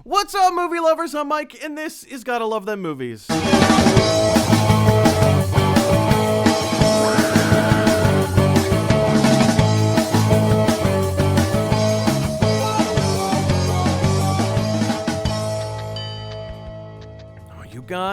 What's up, movie lovers? I'm Mike, and this is Gotta Love Them Movies.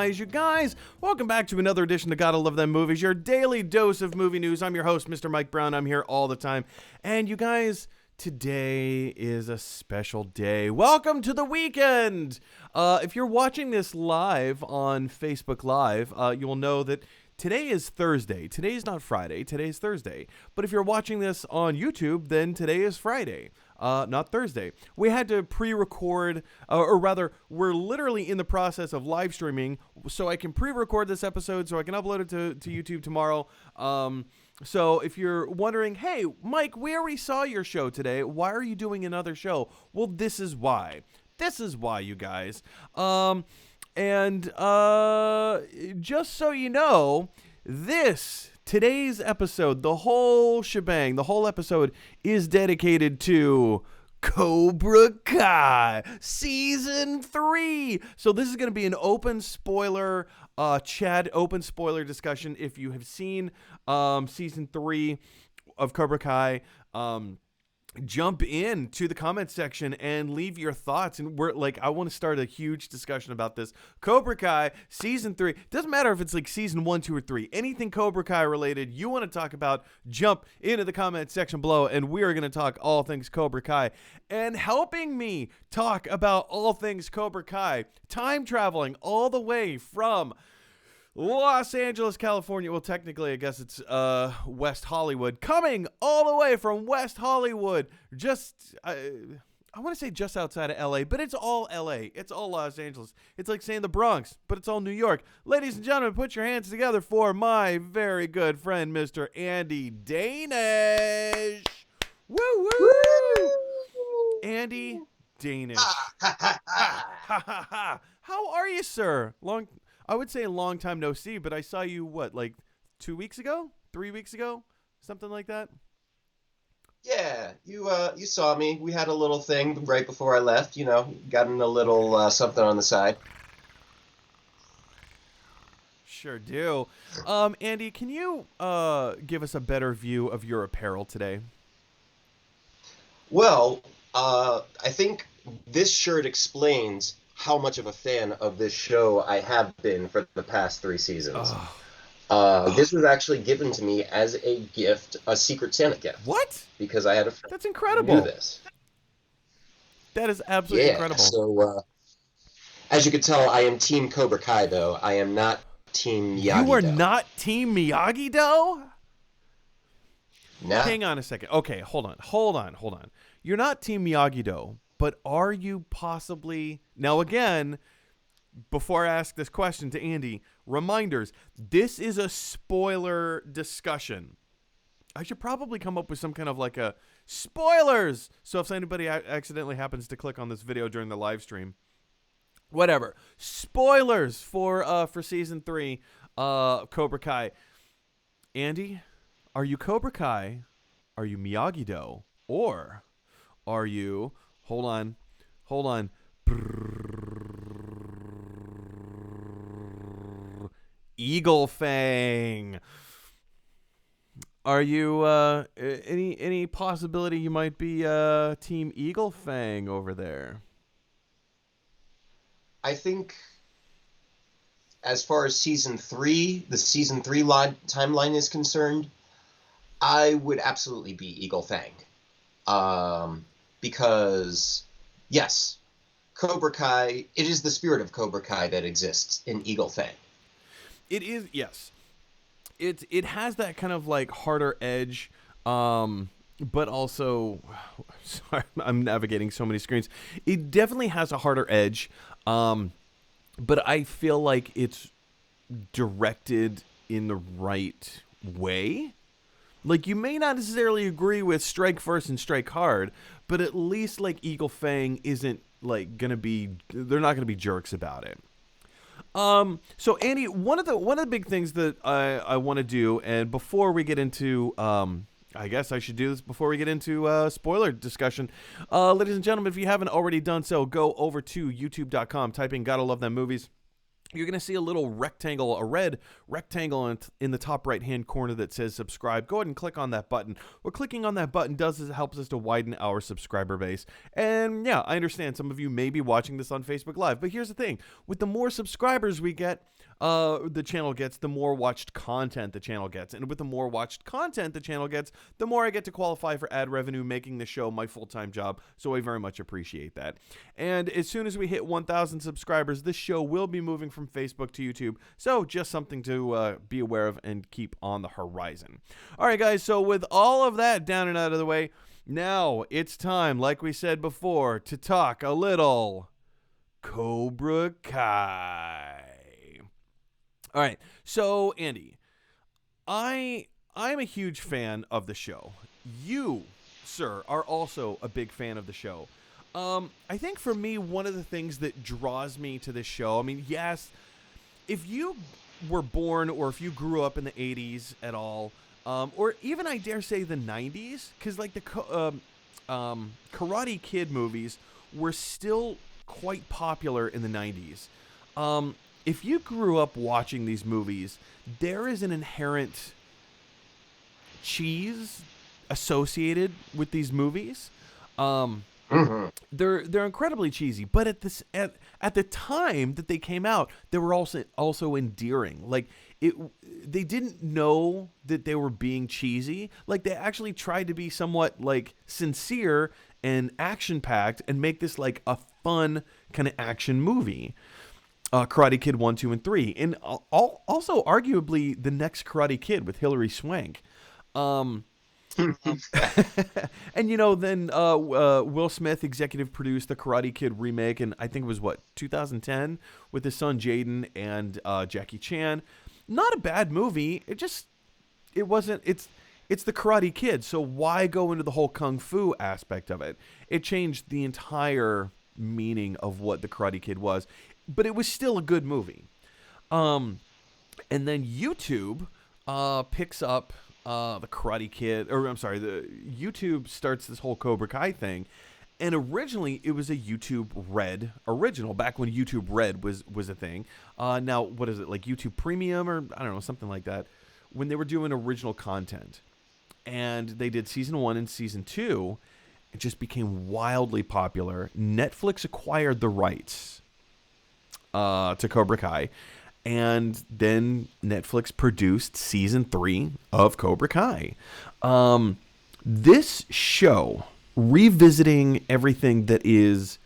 You guys, welcome back to another edition of Gotta Love Them Movies, your daily dose of movie news. I'm your host, Mr. Mike Brown. I'm here all the time. And you guys, today is a special day. Welcome to the weekend. If you're watching this live on Facebook Live, you will know that today is Thursday. Today is not Friday. Today is Thursday. But if you're watching this on YouTube, then today is Friday. Not Thursday. We had to pre-record, or rather, we're literally in the process of live streaming, so I can pre-record this episode so I can upload it to YouTube tomorrow. So if you're wondering, hey, Mike, we already saw your show today. Why are you doing another show? Well, this is why. This is why, you guys. And just so you know, today's episode, the whole shebang, the whole episode is dedicated to Cobra Kai Season 3. So this is going to be an open spoiler open spoiler discussion. If you have seen Season 3 of Cobra Kai, jump in to the comment section and leave your thoughts. And I want to start a huge discussion about this. Cobra Kai Season 3. Doesn't matter if it's like Season 1, 2, or 3. Anything Cobra Kai related you want to talk about, jump into the comment section below, and we are going to talk all things Cobra Kai. And helping me talk about all things Cobra Kai, time traveling all the way from Los Angeles, California. Well, technically, I guess it's West Hollywood. Coming all the way from West Hollywood. I want to say just outside of LA, but it's all LA. It's all Los Angeles. It's like saying the Bronx, but it's all New York. Ladies and gentlemen, put your hands together for my very good friend, Mr. Andy Danish. Woo, woo, woo. Andy Danish. How are you, sir? I would say a long time no see, but I saw you, 2 weeks ago? 3 weeks ago? Something like that? Yeah, you saw me. We had a little thing right before I left, gotten a little something on the side. Sure do. Andy, can you give us a better view of your apparel today? Well, I think this shirt explains how much of a fan of this show I have been for the past 3 seasons. This was actually given to me as a gift, a Secret Santa gift. What? Because I had a friend. That's incredible. Who knew this. That is absolutely incredible. So, as you can tell, I am Team Cobra Kai, though. I am not Team Miyagi-Do. You are not Team Miyagi-Do? No. Hang on a second. Okay, hold on. You're not Team Miyagi-Do, but are you possibly... Now, again, before I ask this question to Andy, reminders, this is a spoiler discussion. I should probably come up with some kind of a spoilers. So if anybody accidentally happens to click on this video during the live stream, whatever. Spoilers for Season 3 Cobra Kai. Andy, are you Cobra Kai? Are you Miyagi-Do? Or are you... Hold on. Eagle Fang. Are you any possibility you might be Team Eagle Fang over there? I think as far as Season 3, the Season 3 timeline is concerned, I would absolutely be Eagle Fang. Because, yes, Cobra Kai, it is the spirit of Cobra Kai that exists in Eagle Fang. It is, yes. It has that kind of harder edge, but also, sorry, I'm navigating so many screens. It definitely has a harder edge, but I feel like it's directed in the right way. You may not necessarily agree with strike first and strike hard, but at least Eagle Fang isn't they're not gonna be jerks about it. So Andy, one of the big things that I want to do, and before we get into I guess I should do this before we get into spoiler discussion. Ladies and gentlemen, if you haven't already done so, go over to youtube.com, type in Gotta Love Them Movies. You're going to see a little rectangle, a red rectangle in the top right-hand corner that says subscribe. Go ahead and click on that button. What clicking on that button does is it helps us to widen our subscriber base. And yeah, I understand some of you may be watching this on Facebook Live, but here's the thing. With the more subscribers we get, the channel gets, the more watched content the channel gets. And with the more watched content the channel gets, the more I get to qualify for ad revenue, making the show my full-time job. So I very much appreciate that. And as soon as we hit 1,000 subscribers, this show will be moving from Facebook to YouTube. So just something to be aware of and keep on the horizon. All right, guys. So with all of that down and out of the way, now it's time, like we said before, to talk a little Cobra Kai. All right, so Andy, I'm a huge fan of the show. You, sir, are also a big fan of the show. I think for me, one of the things that draws me to this show, I mean, yes, if you were born or if you grew up in the 80s at all, or even I dare say the 90s, because like the Karate Kid movies were still quite popular in the 90s. If you grew up watching these movies, there is an inherent cheese associated with these movies. They're incredibly cheesy, but at the time that they came out, they were also endearing. Like they didn't know that they were being cheesy. Like they actually tried to be somewhat like sincere and action packed and make this like a fun kind of action movie. Karate Kid 1, 2, and 3, and also arguably the next Karate Kid with Hilary Swank. And then Will Smith executive produced the Karate Kid remake, and I think it was 2010 with his son Jaden and Jackie Chan. Not a bad movie. It's the Karate Kid, so why go into the whole kung fu aspect of it? It changed the entire meaning of what the Karate Kid was. But it was still a good movie. And then YouTube picks up the Karate Kid, YouTube starts this whole Cobra Kai thing. And originally it was a YouTube Red original, back when YouTube Red was a thing. Now, what is it, like YouTube Premium or I don't know, something like that, when they were doing original content. And they did season 1 and season 2. It just became wildly popular. Netflix acquired the rights to Cobra Kai, and then Netflix produced season 3 of Cobra Kai. This show, revisiting everything that is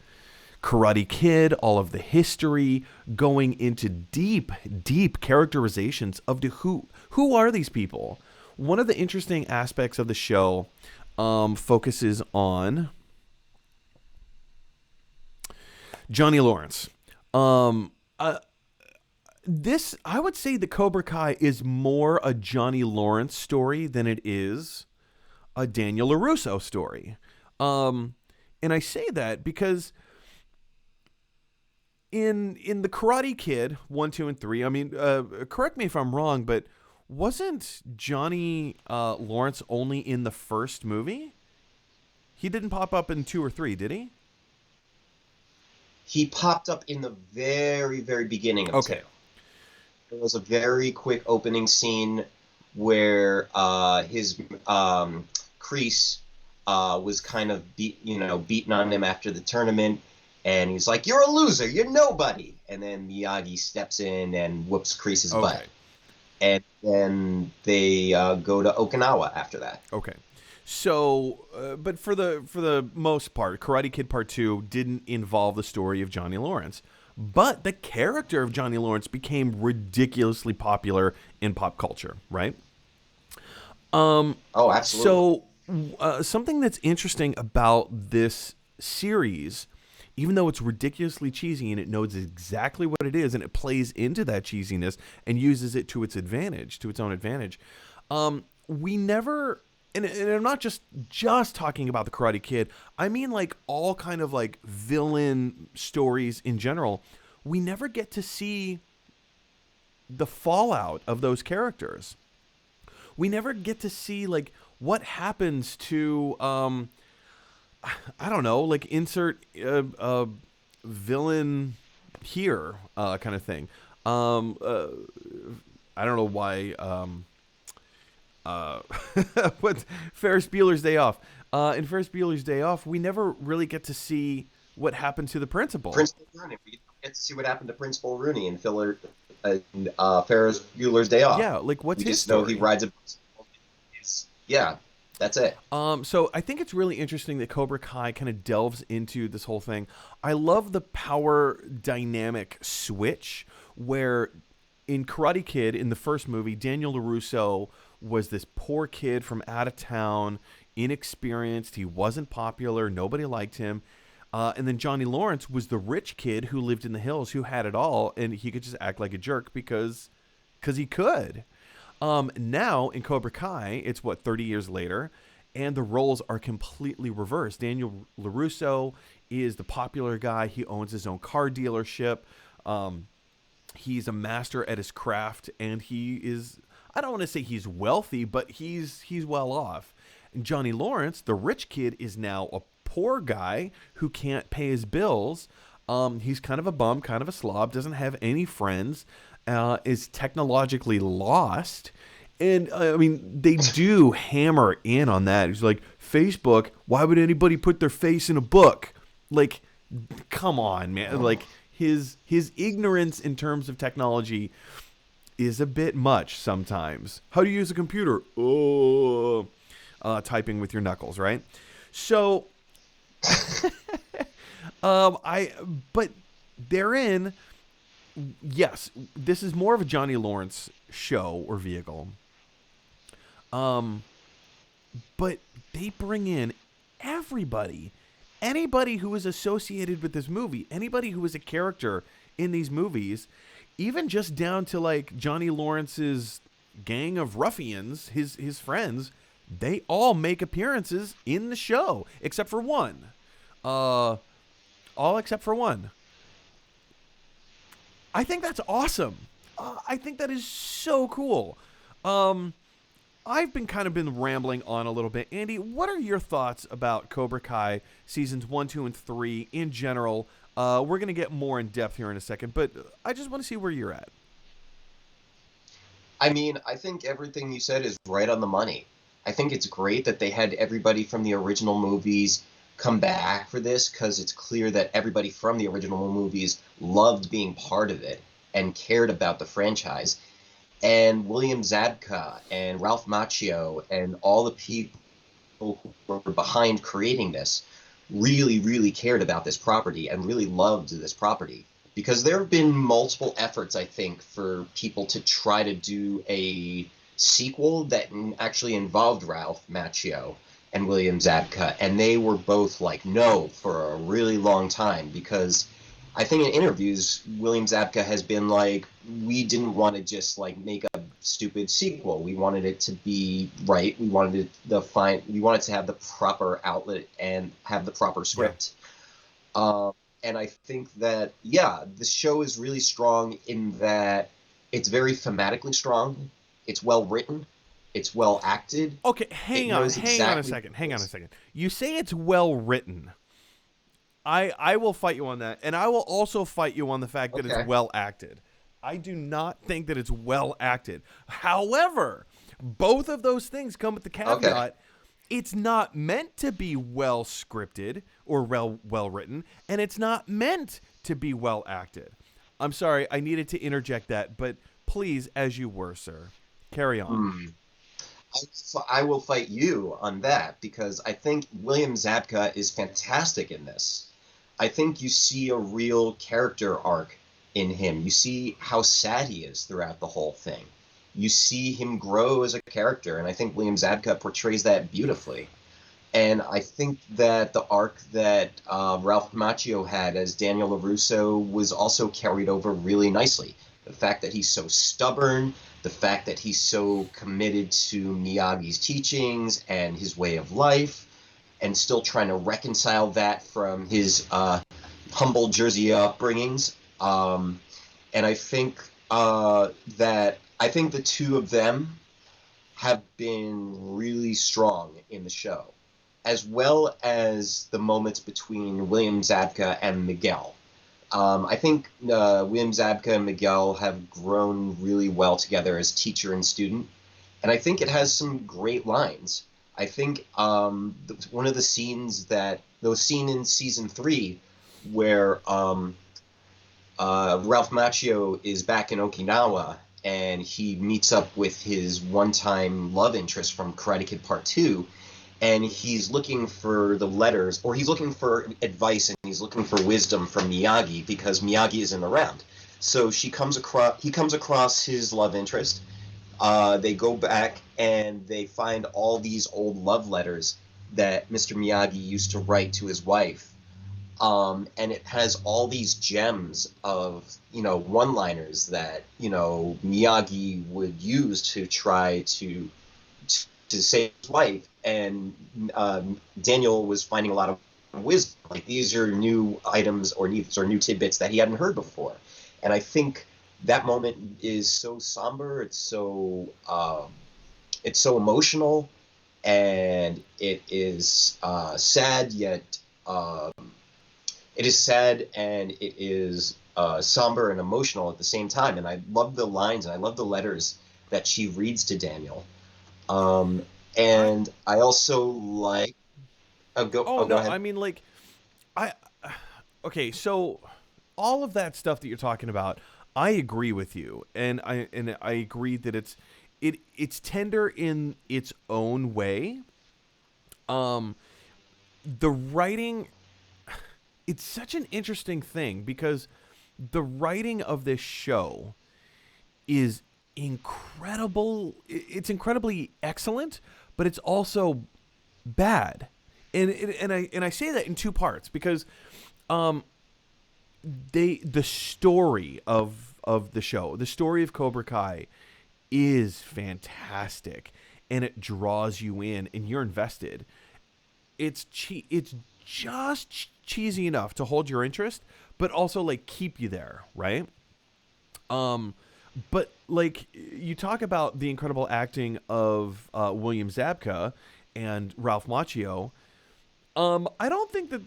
Karate Kid, all of the history, going into deep characterizations of who are these people. One of the interesting aspects of the show focuses on Johnny Lawrence. This, I would say the Cobra Kai is more a Johnny Lawrence story than it is a Daniel LaRusso story. And I say that because in the Karate Kid 1, 2, and 3, I mean, correct me if I'm wrong, but wasn't Johnny Lawrence only in the first movie? He didn't pop up in 2 or 3, did he? He popped up in the very, very beginning of the tale. There was a very quick opening scene where his Kreese was kind of beating on him after the tournament, and he's like, "You're a loser, you're nobody." And then Miyagi steps in and whoops Kreese's butt. And then they go to Okinawa after that. Okay. So, but for the most part, Karate Kid Part 2 didn't involve the story of Johnny Lawrence. But the character of Johnny Lawrence became ridiculously popular in pop culture, right? Oh, absolutely. So, something that's interesting about this series, even though it's ridiculously cheesy and it knows exactly what it is and it plays into that cheesiness and uses it to its advantage, to its own advantage, we never... And I'm not just talking about the Karate Kid. I mean, like, all kind of, like, villain stories in general. We never get to see the fallout of those characters. we never get to see like what happens to I don't know, like insert villain here kind of thing. Um, uh, I don't know why. Uh, what Ferris Bueller's Day Off? In Ferris Bueller's Day Off, we never really get to see what happened to the principal. Principal Rooney. We get to see what happened to Principal Rooney in Ferris Bueller's Day Off. Yeah, like what's we his just story? know he rides a. Yeah, that's it. So I think it's really interesting that Cobra Kai kind of delves into this whole thing. I love the power dynamic switch where in Karate Kid in the first movie, Daniel LaRusso was this poor kid from out of town, inexperienced. He wasn't popular. Nobody liked him. And then Johnny Lawrence was the rich kid who lived in the hills, who had it all, and he could just act like a jerk because he could. Now in Cobra Kai, it's 30 years later, and the roles are completely reversed. Daniel LaRusso is the popular guy. He owns his own car dealership. He's a master at his craft, and he is, I don't want to say he's wealthy, but he's well off. And Johnny Lawrence, the rich kid, is now a poor guy who can't pay his bills. He's kind of a bum, kind of a slob, doesn't have any friends, is technologically lost. And I mean, they do hammer in on that. It's like, Facebook, why would anybody put their face in a book? Like, come on, man. Like, his ignorance in terms of technology is a bit much sometimes. How do you use a computer? Oh, typing with your knuckles, right? So, but therein, yes, this is more of a Johnny Lawrence show or vehicle. But they bring in everybody. Anybody who is associated with this movie, anybody who is a character in these movies, even just down to like Johnny Lawrence's gang of ruffians, his friends, they all make appearances in the show, except for one. All except for one. I think that's awesome. I think that is so cool. I've been rambling on a little bit. Andy, what are your thoughts about Cobra Kai seasons 1, 2, and 3 in general? We're going to get more in depth here in a second, but I just want to see where you're at. I mean, I think everything you said is right on the money. I think it's great that they had everybody from the original movies come back for this, because it's clear that everybody from the original movies loved being part of it and cared about the franchise. And William Zabka and Ralph Macchio and all the people who were behind creating this really, really cared about this property and really loved this property. Because there have been multiple efforts, I think, for people to try to do a sequel that actually involved Ralph Macchio and William Zabka, and they were both like, no, for a really long time, because I think in interviews, William Zabka has been like, we didn't want to just like make a stupid sequel. We wanted it to be right. We wanted we wanted to have the proper outlet and have the proper script. Yeah. And I think that, yeah, the show is really strong in that it's very thematically strong. It's well written. It's well acted. Okay, hang on a second. You say it's well written. I will fight you on that, and I will also fight you on the fact that it's well acted. I do not think that it's well acted. However, both of those things come with the caveat. It's not meant to be well scripted or well written, and it's not meant to be well acted. I'm sorry, I needed to interject that, but please, as you were, sir, carry on. I will fight you on that, because I think William Zabka is fantastic in this. I think you see a real character arc in him. You see how sad he is throughout the whole thing. You see him grow as a character, and I think William Zabka portrays that beautifully. And I think that the arc that Ralph Macchio had as Daniel LaRusso was also carried over really nicely. The fact that he's so stubborn, the fact that he's so committed to Miyagi's teachings and his way of life, and still trying to reconcile that from his humble Jersey upbringings. And I think that the two of them have been really strong in the show, as well as the moments between William Zabka and Miguel. I think William Zabka and Miguel have grown really well together as teacher and student, and I think it has some great lines. I think one of the scenes in season 3 where Ralph Macchio is back in Okinawa and he meets up with his one-time love interest from Karate Kid Part 2, and he's looking for the letters, or he's looking for advice, and he's looking for wisdom from Miyagi because Miyagi isn't around. So he comes across his love interest. They go back and they find all these old love letters that Mr. Miyagi used to write to his wife. And it has all these gems of, one-liners that, Miyagi would use to try to save his wife. And Daniel was finding a lot of wisdom. Like, these are new items or these are new tidbits that he hadn't heard before. And I think that moment is so somber. It's so emotional, and it is sad. Yet it is sad and it is somber and emotional at the same time. And I love the lines and I love the letters that she reads to Daniel. And I also like. Go ahead. I mean, like, okay, so all of that stuff that you're talking about, I agree with you, and I agree that it's tender in its own way. The writing, it's such an interesting thing because the writing of this show is incredible. It's incredibly excellent, but it's also bad, and I say that in two parts because the story of the show, the story of Cobra Kai, is fantastic, and it draws you in, and you're invested. It's just cheesy enough to hold your interest, but also like keep you there, right? But like you talk about the incredible acting of William Zabka and Ralph Macchio. I don't think that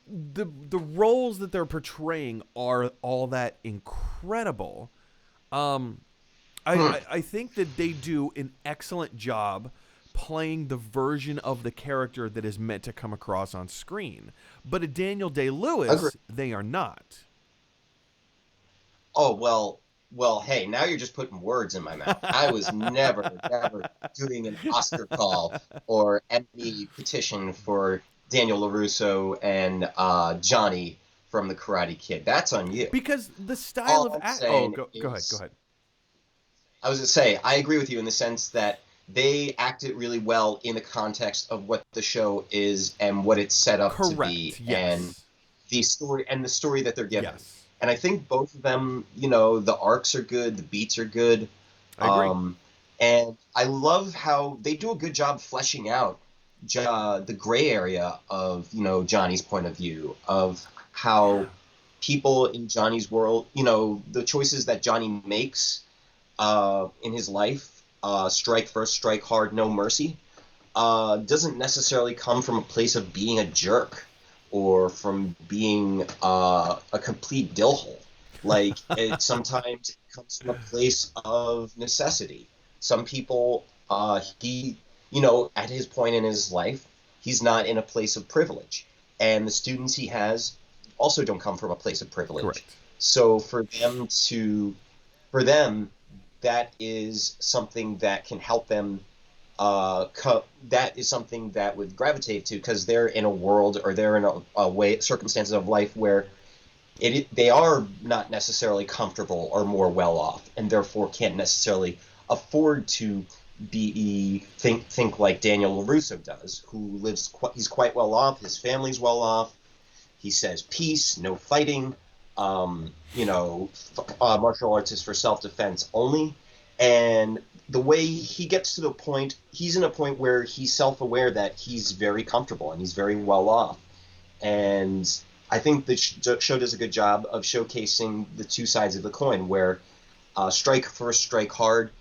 the roles that they're portraying are all that incredible. I think that they do an excellent job playing the version of the character that is meant to come across on screen. But a Daniel Day-Lewis, they are not. Oh, well, hey, now you're just putting words in my mouth. I was never doing an Oscar call or any petition for Daniel LaRusso and Johnny from The Karate Kid. That's on you. Because the style of acting... go ahead. I was going to say, I agree with you in the sense that they acted really well in the context of what the show is and what it's set up to be, and the story that they're given. Yes. And I think both of them, the arcs are good, the beats are good. I agree. And I love how they do a good job fleshing out the gray area of, Johnny's point of view, of how people in Johnny's world, the choices that Johnny makes in his life, strike first, strike hard, no mercy, doesn't necessarily come from a place of being a jerk or from being a complete dillhole. Like, sometimes it comes from a place of necessity. Some people, at his point in his life, he's not in a place of privilege. And the students he has also don't come from a place of privilege. Correct. So for them, that is something that can help them. That is something that would gravitate to because they're in a world or they're in circumstances of life where they are not necessarily comfortable or more well off, and therefore can't necessarily afford to think like Daniel LaRusso does, who he's quite well off. His family's well off. He says peace, no fighting. Martial arts is for self-defense only. And the way he gets to the point, he's in a point where he's self-aware that he's very comfortable and he's very well off. And I think the show does a good job of showcasing the two sides of the coin, where strike first, strike hard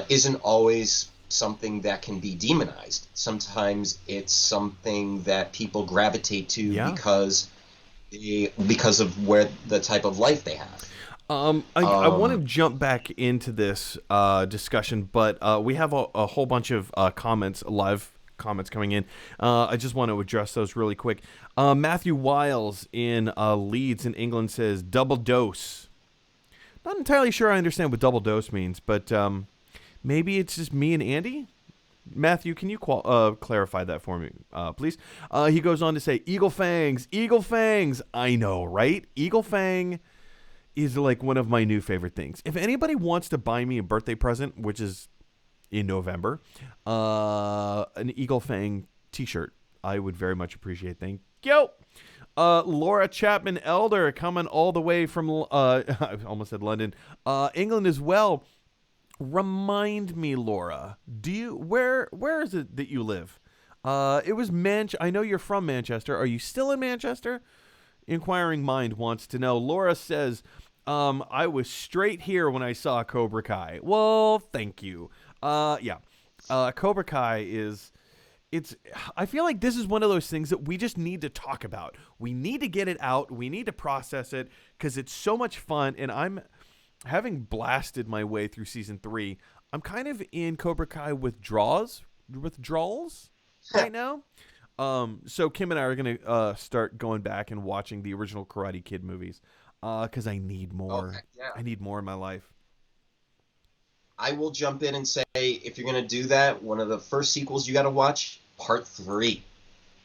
isn't always something that can be demonized. Sometimes it's something that people gravitate to Yeah. because of where the type of life they have. I want to jump back into this discussion, but we have a whole bunch of live comments coming in. I just want to address those really quick. Matthew Wiles in Leeds in England says, double dose. Not entirely sure I understand what double dose means, but maybe it's just me and Andy? Matthew, can you clarify that for me, please? He goes on to say, Eagle Fangs. Eagle Fangs. I know, right? Eagle Fang is like one of my new favorite things. If anybody wants to buy me a birthday present, which is in November, an Eagle Fang t-shirt, I would very much appreciate. Thank you. Laura Chapman Elder coming all the way from, I almost said London, England as well. Remind me, Laura, where is it that you live? It was I know you're from Manchester. Are you still in Manchester? Inquiring Mind wants to know. Laura says, I was straight here when I saw Cobra Kai. Well, thank you. Yeah. Cobra Kai I feel like this is one of those things that we just need to talk about. We need to get it out. We need to process it because it's so much fun. And I'm having blasted my way through season 3. I'm kind of in Cobra Kai withdrawals right now. So Kim and I are going to start going back and watching the original Karate Kid movies because I need more. Okay, yeah. I need more in my life. I will jump in and say, if you're going to do that, one of the first sequels you got to watch, Part 3,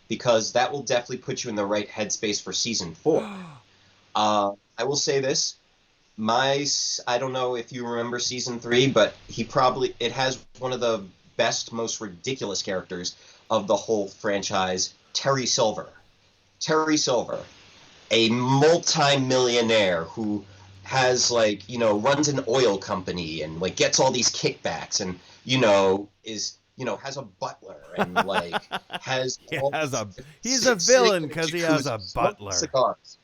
because that will definitely put you in the right headspace for season 4. I will say this. I don't know if you remember season 3, but it has one of the best, most ridiculous characters of the whole franchise, Terry Silver. Terry Silver, a multi-millionaire who has runs an oil company and gets all these kickbacks and has a butler and has he's a villain because he has a butler. Cigars.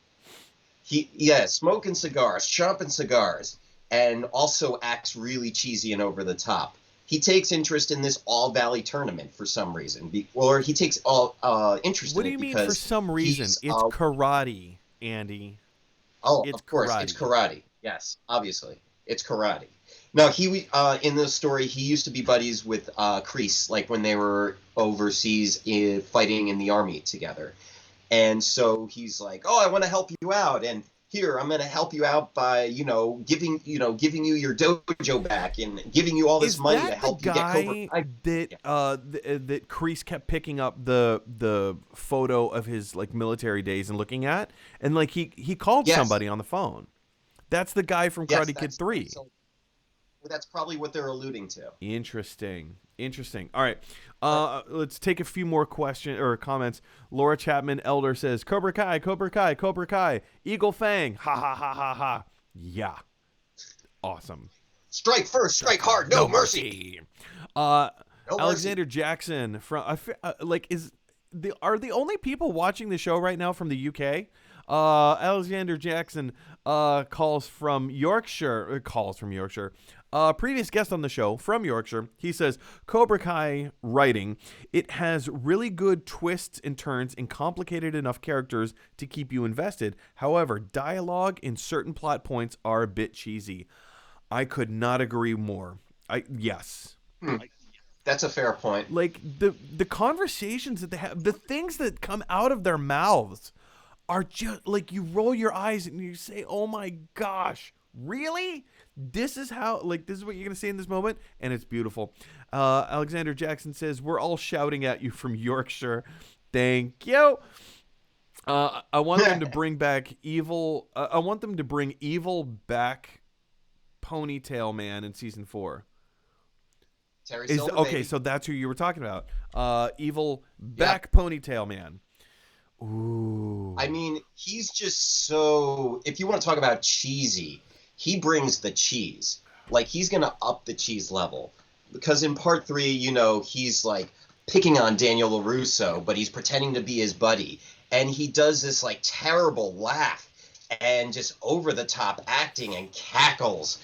Smoking cigars, chomping cigars, and also acts really cheesy and over the top. He takes interest in this All Valley tournament for some reason, he takes interest in it. What do you mean for some reason? It's karate, Andy. Oh, of course, it's karate. Yes, obviously, it's karate. Now, he in the story, he used to be buddies with Kreese, when they were overseas fighting in the army together. And so he's like, "Oh, I want to help you out, and here I'm going to help you out by, giving you your dojo back and giving you all this money to help you get Cobra Kai." That Kreese kept picking up the photo of his military days and looking at, and he called somebody on the phone. That's the guy from Karate Kid 3. So that's probably what they're alluding to. Interesting. All right. Let's take a few more questions or comments. Laura Chapman Elder says, Cobra Kai, Cobra Kai, Cobra Kai, Eagle Fang. Ha ha ha ha ha. Yeah. Awesome. Strike first, strike hard, no mercy. Alexander Jackson from are the only people watching the show right now from the UK? Alexander Jackson calls from Yorkshire. Previous guest on the show from Yorkshire. He says, Cobra Kai writing, it has really good twists and turns and complicated enough characters to keep you invested. However, dialogue in certain plot points are a bit cheesy. I could not agree more. Yes. That's a fair point. The conversations that they have, the things that come out of their mouths are just you roll your eyes and you say, oh my gosh, really? This is what you're going to say in this moment? And it's beautiful. Alexander Jackson says, we're all shouting at you from Yorkshire. Thank you. I want them to bring back Evil. I want them to bring Evil back Ponytail Man in season 4. Terry Silver, baby. So that's who you were talking about. Evil back Ponytail Man. Ooh. I mean, he's just so... If you want to talk about cheesy, he brings the cheese. He's going to up the cheese level. Because in part 3, he's, picking on Daniel LaRusso, but he's pretending to be his buddy. And he does this, terrible laugh and just over-the-top acting and cackles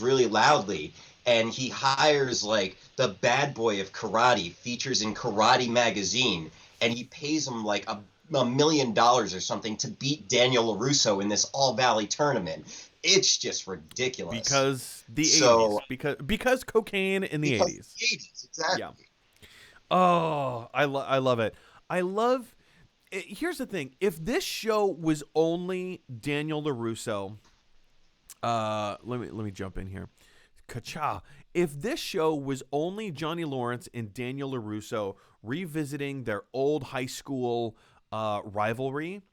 really loudly. and he hires like the bad boy of karate, features in Karate Magazine, and he pays him like $1 million or something to beat Daniel LaRusso in this All Valley tournament. It's just ridiculous. Because the So 80s. Because cocaine in the because 80s. the 80s, exactly. Yeah. Oh, I love it. Here's the thing. If this show was only Daniel LaRusso, let me jump in here. Ka-cha. If this show was only Johnny Lawrence and Daniel LaRusso revisiting their old high school rivalry,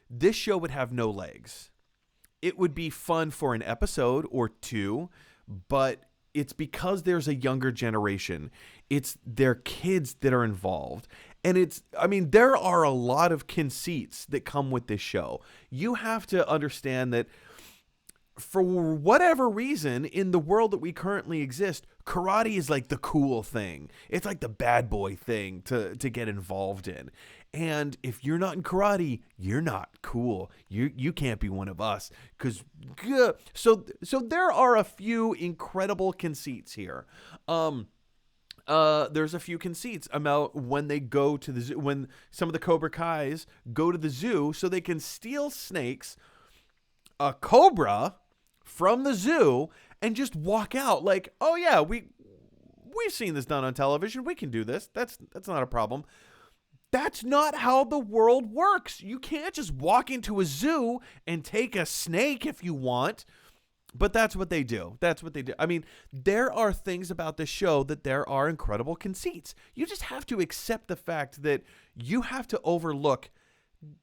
this show would have no legs. It would be fun for an episode or two, but it's because there's a younger generation. It's their kids that are involved. And there are a lot of conceits that come with this show. You have to understand that for whatever reason, in the world that we currently exist, karate is like the cool thing. It's like the bad boy thing to get involved in. And if you're not in karate, you're not cool. You can't be one of us. So there are a few incredible conceits here. There's a few conceits about when they go to the zoo, when some of the Cobra Kais go to the zoo so they can steal snakes, a cobra from the zoo, and just walk out like, oh yeah, we've seen this done on television. We can do this. That's not a problem. That's not how the world works. You can't just walk into a zoo and take a snake if you want. But that's what they do. I mean, there are things about this show that there are incredible conceits. You just have to accept the fact that you have to overlook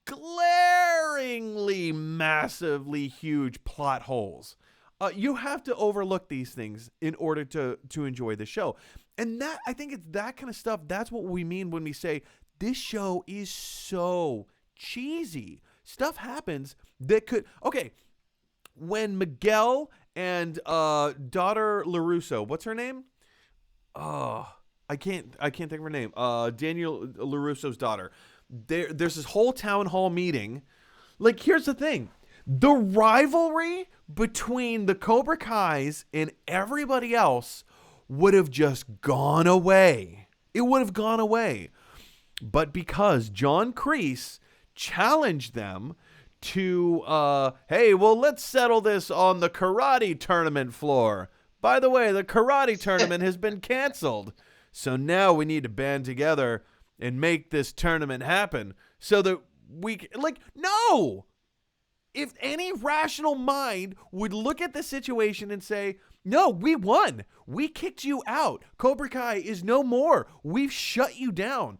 glaringly, massively huge plot holes. You have to overlook these things in order to enjoy the show. And that, I think it's that kind of stuff. That's what we mean when we say this show is so cheesy. Stuff happens that could... Okay, when Miguel and daughter LaRusso, what's her name? Oh, I can't think of her name. Daniel LaRusso's daughter. There's this whole town hall meeting. Like, here's the thing. The rivalry between the Cobra Kais and everybody else would have just gone away. It would have gone away. But because John Kreese challenged them to, hey, well, let's settle this on the karate tournament floor. By the way, the karate tournament has been canceled. So now we need to band together and make this tournament happen so that we... Like, no! If any rational mind would look at the situation and say, no, we won. We kicked you out. Cobra Kai is no more. We've shut you down.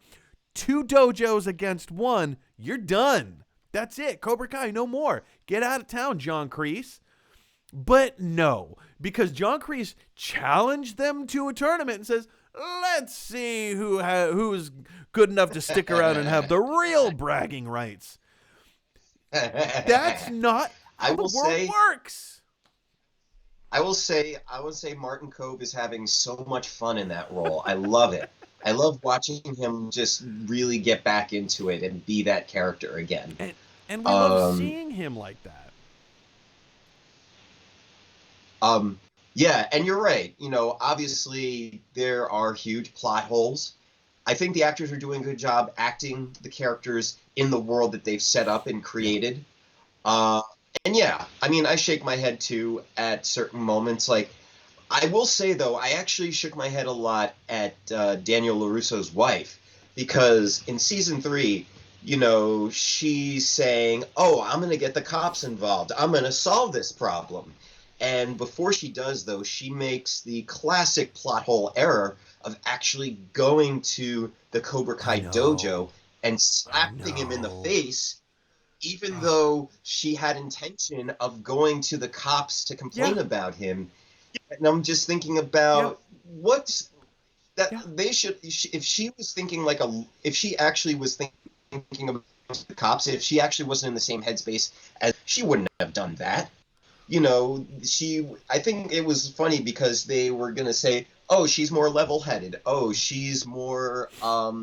2 dojos against 1. You're done. That's it. Cobra Kai, no more. Get out of town, John Kreese. But no, because John Kreese challenged them to a tournament and says, let's see who's good enough to stick around and have the real bragging rights. That's not how the world works. I will say Martin Kove is having so much fun in that role. I love it. I love watching him just really get back into it and be that character again. And we love seeing him like that. Yeah, and you're right. You know, obviously there are huge plot holes. I think the actors are doing a good job acting the characters in the world that they've set up and created. And yeah, I mean, I shake my head too at certain moments. Like, I will say though, I actually shook my head a lot at Daniel LaRusso's wife, because in season 3, you know, she's saying, "Oh, I'm going to get the cops involved. I'm going to solve this problem." And before she does, though, she makes the classic plot hole error of actually going to the Cobra Kai dojo and slapping him in the face, even though she had intention of going to the cops to complain about him. And I'm just thinking about what's that they should, if she was thinking if she actually was thinking about the cops, if she actually wasn't in the same headspace as, she wouldn't have done that. You know, I think it was funny because they were going to say, oh, she's more level-headed. Oh, she's more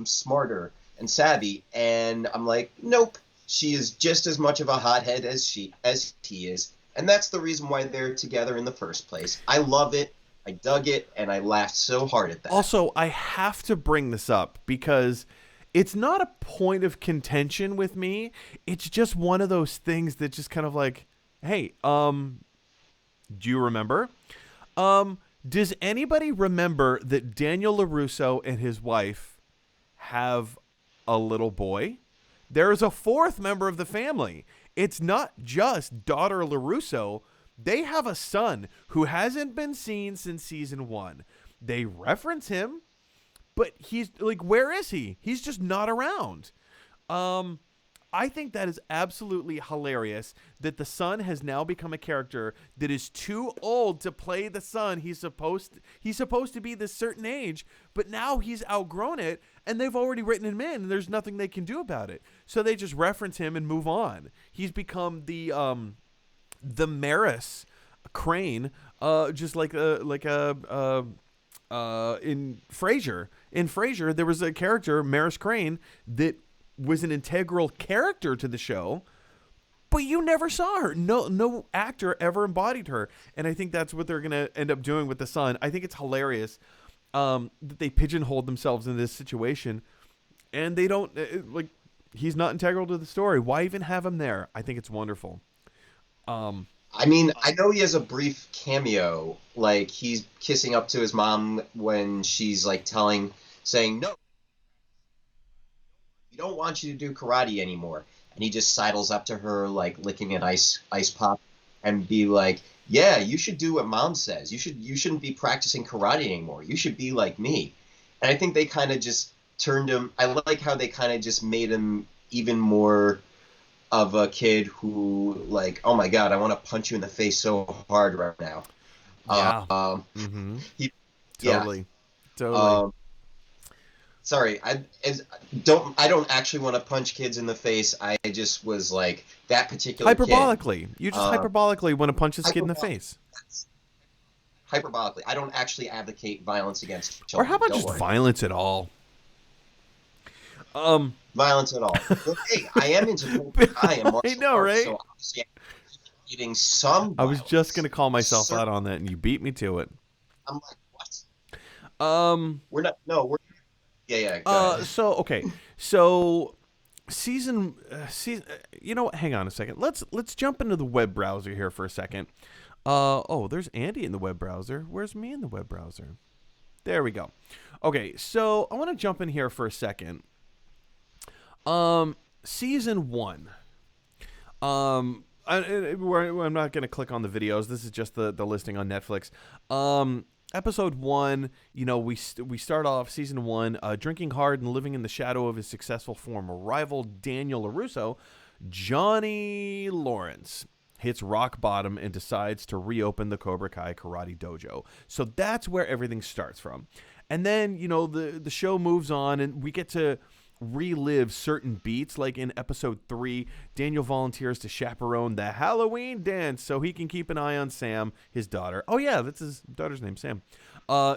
smarter and savvy. And I'm like, nope. She is just as much of a hothead as he is. And that's the reason why they're together in the first place. I love it. I dug it, and I laughed so hard at that. Also, I have to bring this up because it's not a point of contention with me. It's just one of those things that just kind of like, hey, do you remember? Um, does anybody remember that Daniel LaRusso and his wife have a little boy? There's a fourth member of the family. It's not just daughter LaRusso. They have a son who hasn't been seen since season 1. They reference him, but he's like, where is he? He's just not around. I think that is absolutely hilarious that the son has now become a character that is too old to play the son. He's supposed to be this certain age, but now he's outgrown it, and they've already written him in, and there's nothing they can do about it. So they just reference him and move on. He's become the Maris Crane, just like a in Frasier. In Frasier, there was a character, Maris Crane, that was an integral character to the show, but you never saw her. No actor ever embodied her, and I think that's what they're gonna end up doing with the son. I think it's hilarious that they pigeonholed themselves in this situation, and they don't like. He's not integral to the story. Why even have him there? I think it's wonderful. I mean, I know he has a brief cameo, like he's kissing up to his mom when she's like saying, no, we don't want you to do karate anymore. And he just sidles up to her, like licking an ice pop, and be like, yeah, you should do what mom says. You shouldn't be practicing karate anymore. You should be like me. And I think they kind of just turned him. I like how they kind of just made him even more of a kid who, like, oh my god, I want to punch you in the face so hard right now. Yeah. Totally. Sorry, I don't actually want to punch kids in the face. I just was like that particular hyperbolically. Kid, you just hyperbolically want to punch this kid in the face. Hyperbolically. I don't actually advocate violence against Or children. how about just violence at all? Violence at all. But, hey, I am into martial I know, arts, right? so obviously I'm getting some violence. I was just gonna call myself out on that, and you beat me to it. I'm like, what? We're not. No, we're. Yeah. Go ahead. So season. You know what? Hang on a second. Let's jump into the web browser here for a second. There's Andy in the web browser. Where's me in the web browser? There we go. Okay, so I want to jump in here for a second. Season 1. I'm not going to click on the videos. This is just the listing on Netflix. Episode 1, we start off season 1, drinking hard and living in the shadow of his successful former rival, Daniel LaRusso. Johnny Lawrence hits rock bottom and decides to reopen the Cobra Kai Karate Dojo. So that's where everything starts from. And then, the show moves on, and we get to relive certain beats. Like in episode 3, Daniel volunteers to chaperone the Halloween dance so he can keep an eye on Sam, his daughter. Oh yeah, that's his daughter's name, Sam.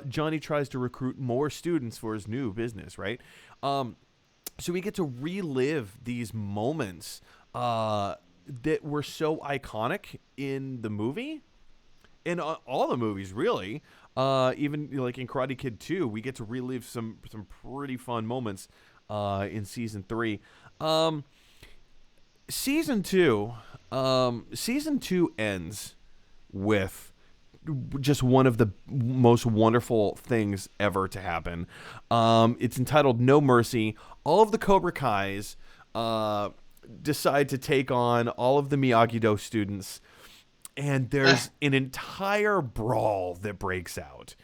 Johnny tries to recruit more students for his new business, right? So we get to relive these moments that were so iconic in the movie, in all the movies, really. Even like in Karate Kid 2, we get to relive some pretty fun moments in season 3. Season 2 ends with just one of the most wonderful things ever to happen. It's entitled No Mercy. All of the Cobra Kais decide to take on all of the Miyagi-Do students, and there's an entire brawl that breaks out.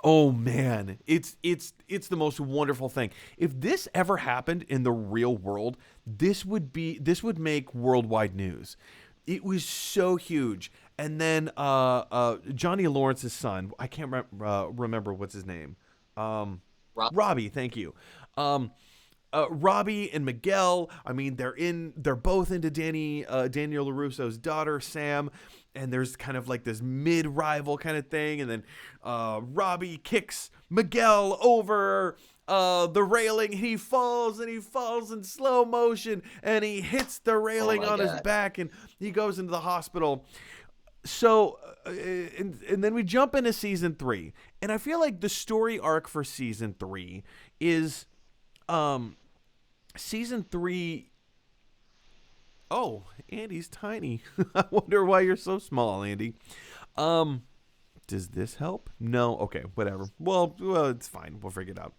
Oh man, it's the most wonderful thing. If this ever happened in the real world, this would make worldwide news. It was so huge. And then Johnny Lawrence's son, I can't remember what's his name. Robbie, thank you. Robbie and Miguel, I mean, they're both into Daniel LaRusso's daughter, Sam, and there's kind of like this mid-rival kind of thing, and then Robbie kicks Miguel over the railing, and he falls in slow motion, and he hits the railing on his back, and he goes into the hospital. So and then we jump into season 3, and I feel like the story arc for season 3 is, season 3. Oh, Andy's tiny. I wonder why you're so small, Andy. Does this help? No. Okay, whatever. Well, it's fine. We'll figure it out.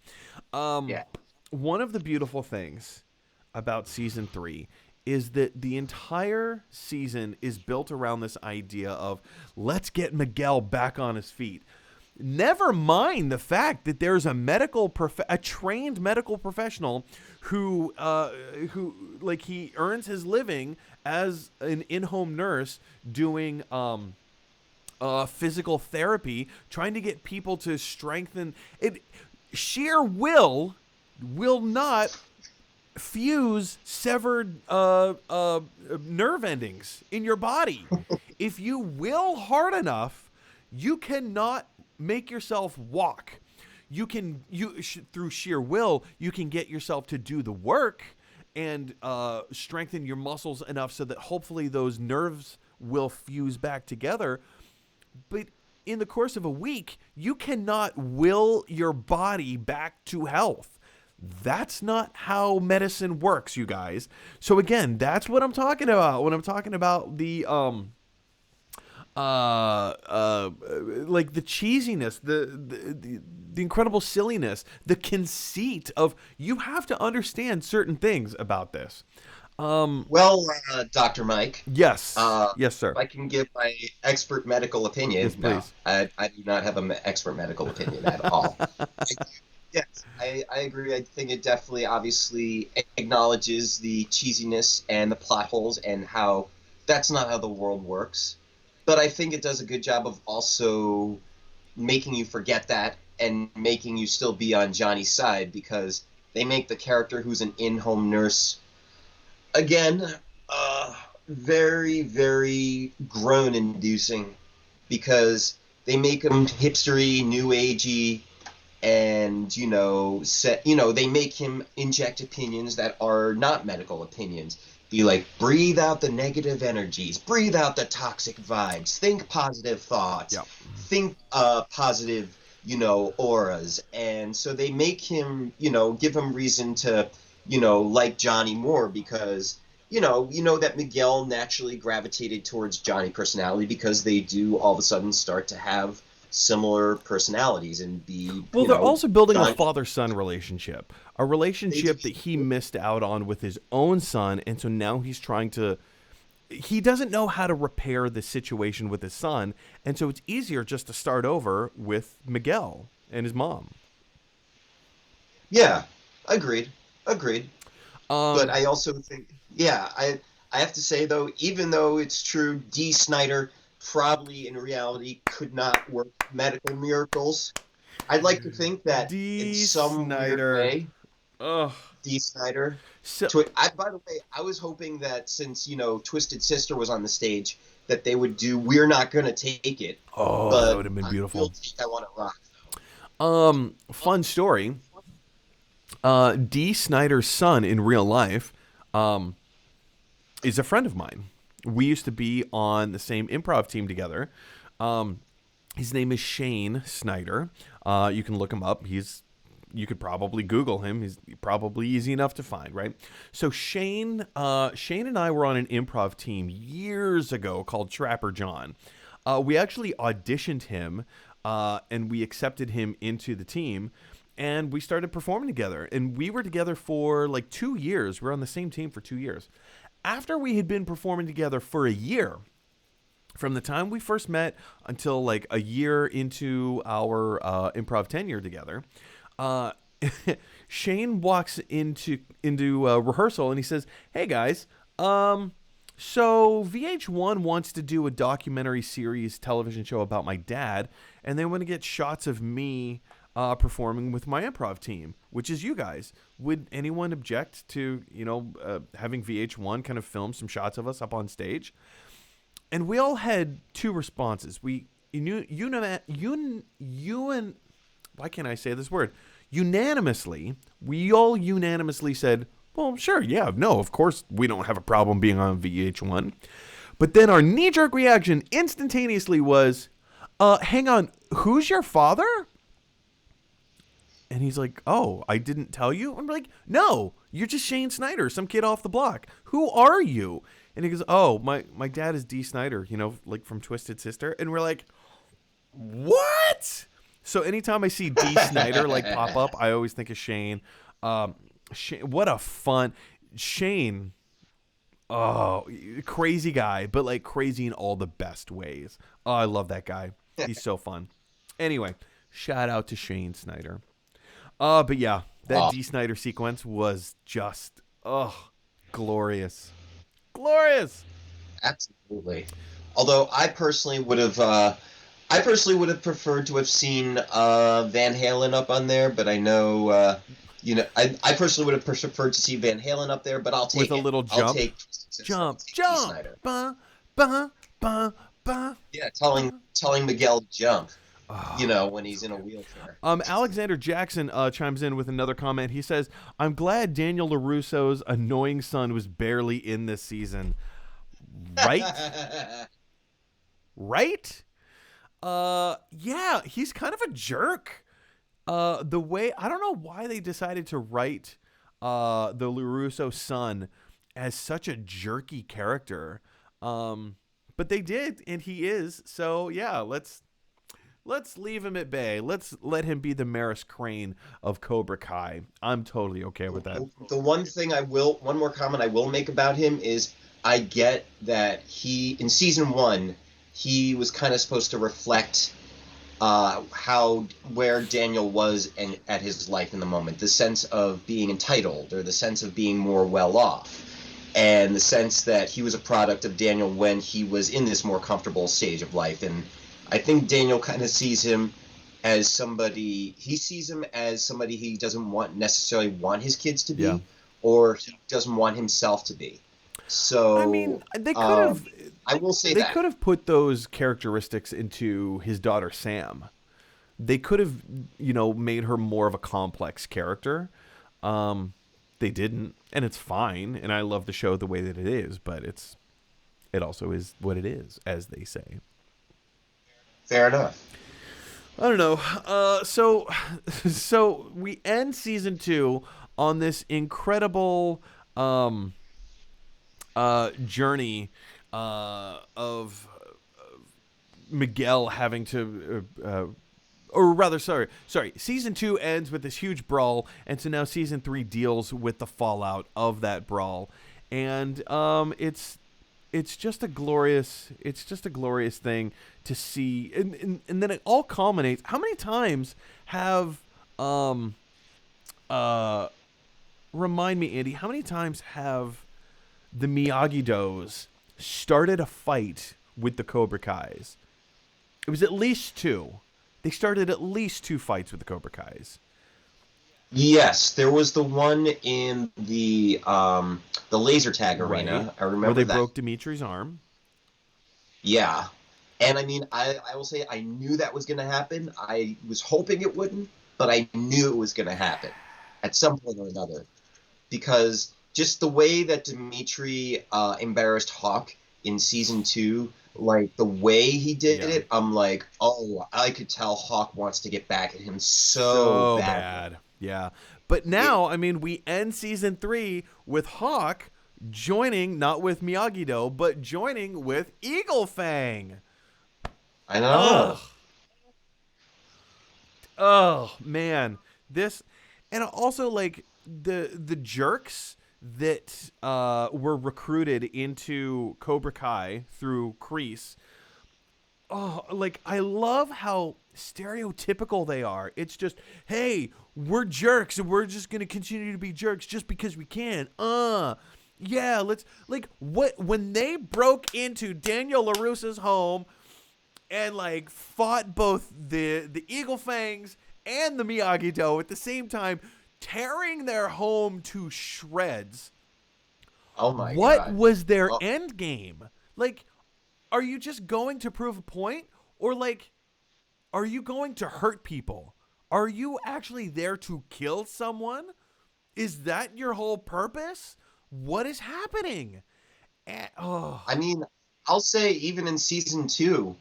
Yeah. One of the beautiful things about season 3 is that the entire season is built around this idea of let's get Miguel back on his feet. Never mind the fact that there's a trained medical professional who like he earns his living as an in-home nurse doing physical therapy, trying to get people to strengthen it. Sheer will not fuse severed nerve endings in your body. If you will hard enough, you cannot make yourself walk. Through sheer will, you can get yourself to do the work and strengthen your muscles enough so that hopefully those nerves will fuse back together. But in the course of a week, you cannot will your body back to health. That's not how medicine works, you guys. So again, that's what I'm talking about when I'm talking about the like the cheesiness, the incredible silliness, the conceit of you have to understand certain things about this. Well, Dr. Mike. Yes. Yes, sir. If I can give my expert medical opinion. Yes, please. No, I do not have an expert medical opinion at all. Yes, I agree. I think it definitely, obviously, acknowledges the cheesiness and the plot holes and how that's not how the world works. But I think it does a good job of also making you forget that and making you still be on Johnny's side, because they make the character who's an in-home nurse, again, very, very groan-inducing, because they make him hipstery, new agey, and they make him inject opinions that are not medical opinions. Be like, breathe out the negative energies, breathe out the toxic vibes, think positive thoughts, Yep. think positive, auras. And so they make him, give him reason to, like Johnny more, because, that Miguel naturally gravitated towards Johnny personality because they do all of a sudden start to have similar personalities and be. Well, they're also building a father-son relationship, a relationship that he missed out on with his own son, and so now he's trying to. He doesn't know how to repair the situation with his son, and so it's easier just to start over with Miguel and his mom. Yeah, agreed. But I also think, I have to say though, even though it's true, D. Snyder probably in reality could not work medical miracles. I'd like to think that in some weird way, D. Snyder. By the way, I was hoping that since Twisted Sister was on the stage, that they would do "We're Not Gonna Take It." Oh, but that would have been beautiful. I Want to Rock. Fun story. D. Snyder's son in real life is a friend of mine. We used to be on the same improv team together. His name is Shane Snyder. You can look him up. You could probably Google him. He's probably easy enough to find, right? So Shane and I were on an improv team years ago called Trapper John. We actually auditioned him, and we accepted him into the team, and we started performing together. And we were together for like 2 years. We were on the same team for 2 years. After we had been performing together for a year, from the time we first met until like a year into our improv tenure together, Shane walks into rehearsal and he says, "Hey guys, so VH1 wants to do a documentary series television show about my dad, and they want to get shots of me performing with my improv team, which is you guys. Would anyone object to having VH1 kind of film some shots of us up on stage?" And we all had two responses. Why can't I say this word? We all unanimously said, "Well, sure, yeah, no, of course we don't have a problem being on VH1." But then our knee-jerk reaction instantaneously was, hang on, who's your father? And he's like, oh, I didn't tell you? I'm like, no, you're just Shane Snyder, some kid off the block. Who are you? And he goes, oh, my dad is Dee Snider, like from Twisted Sister. And we're like, what? So anytime I see Dee Snider like pop up, I always think of Shane. What a fun Shane. Oh, crazy guy, but like crazy in all the best ways. Oh, I love that guy. He's so fun. Anyway, shout out to Shane Snyder. But yeah, that Dee Snider sequence was just, glorious. Glorious. Absolutely. Although I personally would have preferred to have seen Van Halen up on there, but I know, I personally would have preferred to see Van Halen up there, but I'll take with a little jump. I'll take jump. Ba, ba, ba, ba. Yeah, telling Miguel to jump. When he's in a wheelchair. Alexander Jackson chimes in with another comment. He says, I'm glad Daniel LaRusso's annoying son was barely in this season. Right? Right? Yeah, he's kind of a jerk. The way, I don't know why they decided to write the LaRusso son as such a jerky character. But they did, and he is. So, yeah, let's leave him at bay. Let's let him be the Maris Crane of Cobra Kai. I'm totally okay with that. The one more comment I will make about him is I get that in season 1, he was kind of supposed to reflect where Daniel was at his life in the moment, the sense of being entitled or the sense of being more well off, and the sense that he was a product of Daniel when he was in this more comfortable stage of life. And I think Daniel kind of sees him as somebody he doesn't necessarily want his kids to be, or he doesn't want himself to be. So I mean, they could have. I will say they could have put those characteristics into his daughter Sam. They could have, made her more of a complex character. They didn't, and it's fine. And I love the show the way that it is, but it also is what it is, as they say. Fair enough. I don't know. So we end season 2 on this incredible journey of Miguel having to, or rather, sorry. Season 2 ends with this huge brawl, and so now season 3 deals with the fallout of that brawl, and it's just a glorious thing to see, and then it all culminates. How many times have remind me, Andy, how many times have the Miyagi-Dos started a fight with the Cobra Kais? It was at least 2. They started at least 2 fights with the Cobra Kais. Yes, there was the one in the laser tag arena. Right. I remember where they that. broke Dimitri's arm. Yeah. And I mean, I will say I knew that was going to happen. I was hoping it wouldn't, but I knew it was going to happen at some point or another. Because just the way that Dimitri embarrassed Hawk in season 2, like the way he did it, I'm like, oh, I could tell Hawk wants to get back at him so bad. Yeah. But now, I mean, we end season 3 with Hawk joining, not with Miyagi-Do, but joining with Eagle Fang. I know. Oh, man. This, and also like the jerks that were recruited into Cobra Kai through Kreese. Oh, like, I love how stereotypical they are. It's just, hey, we're jerks and we're just going to continue to be jerks just because we can. Yeah, let's, like, when they broke into Daniel LaRusso's home and, like, fought both the Eagle Fangs and the Miyagi-Do at the same time, tearing their home to shreds. Oh my God. What was their end game? Like, are you just going to prove a point? Or, like, are you going to hurt people? Are you actually there to kill someone? Is that your whole purpose? What is happening? I mean, I'll say even in season 2,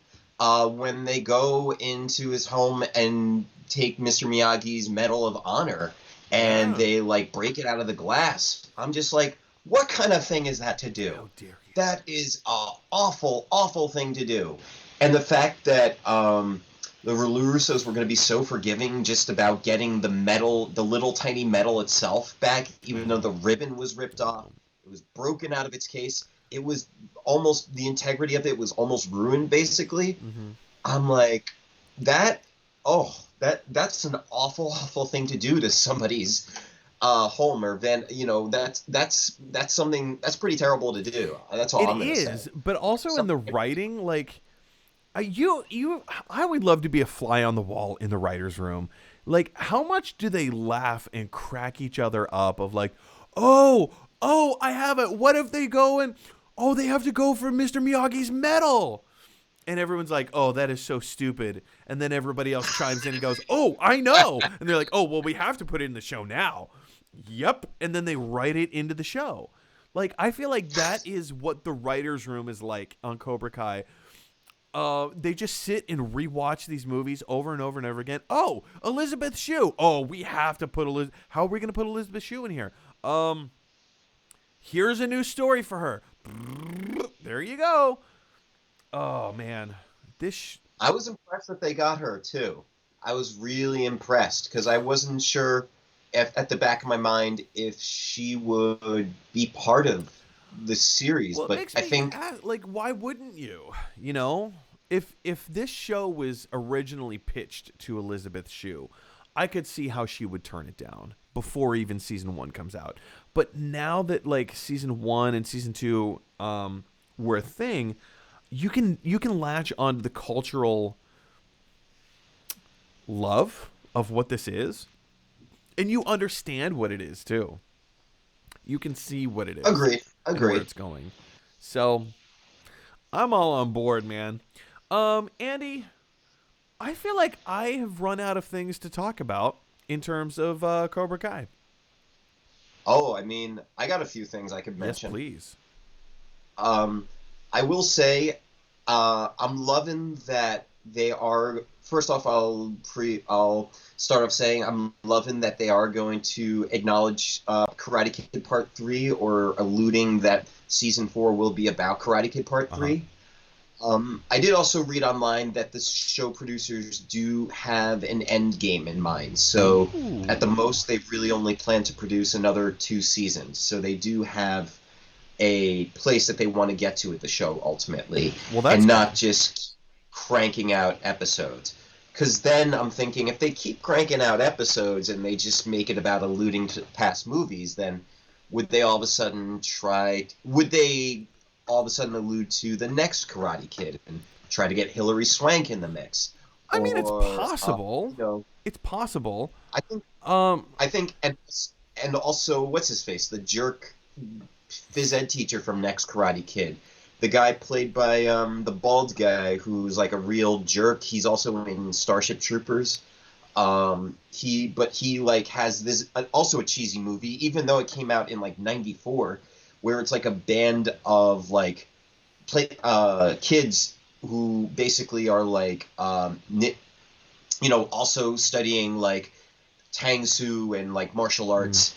when they go into his home and take Mr. Miyagi's Medal of Honor and Yeah. they like break it out of the glass, I'm just like, what kind of thing is that to do? How dare you? That is a awful, awful thing to do. And the fact that the Russos were going to be so forgiving just about getting the medal, the little tiny medal itself back, even though the ribbon was ripped off, it was broken out of its case. It was almost, the integrity of it was almost ruined, basically. Mm-hmm. I'm like, that, that's an awful, awful thing to do to somebody's home, or then, that's something that's pretty terrible to do. That's all It I'm gonna is, say. but also in the writing, like I would love to be a fly on the wall in the writers' room. Like, how much do they laugh and crack each other up? Of like, oh, I have it. What if they go and they have to go for Mr. Miyagi's medal? And everyone's like, oh, that is so stupid. And then everybody else chimes in and goes, oh, I know. And they're like, oh, well, we have to put it in the show now. Yep. And then they write it into the show. Like, I feel like that is what the writer's room is like on Cobra Kai. They just sit and rewatch these movies over and over and over again. Oh, Elizabeth Shue. Oh, we have to put how are we going to put Elizabeth Shue in here? Here's a new story for her. There you go. Oh man, I was impressed that they got her too. I was really impressed because I wasn't sure if, at the back of my mind, if she would be part of the series. Well, it But makes I me think like, why wouldn't you? You know, if this show was originally pitched to Elizabeth Shue, I could see how she would turn it down before even season 1 comes out. But now that like season 1 and season 2 were a thing, you can latch onto the cultural love of what this is, and you understand what it is too. You can see what it is. agreed, And where agreed. it's going. So I'm all on board, man. Andy, I feel like I have run out of things to talk about in terms of Cobra Kai. Oh, I mean, I got a few things I could Yes, mention. please. Um, I will say, I'm loving that they are. First off, I'll start off saying I'm loving that they are going to acknowledge Karate Kid Part 3, or alluding that season 4 will be about Karate Kid Part Uh-huh. 3. I did also read online that the show producers do have an end game in mind. So Ooh. at the most, they really only plan to produce another 2 seasons. So they do have a place that they want to get to with the show ultimately, Well, that's and not good. just cranking out episodes. Because then I'm thinking, if they keep cranking out episodes and they just make it about alluding to past movies, then would they all of a sudden allude to the next Karate Kid and try to get Hilary Swank in the mix? I mean, it's Or, possible. you know, It's possible. I think, Um, and also, what's his face? The jerk phys ed teacher from Next Karate Kid. The guy played by the bald guy who's like a real jerk. He's also in Starship Troopers. He like has this also a cheesy movie, even though it came out in like '94, where it's like a band of like kids who basically are like also studying like Tang Soo and like martial arts,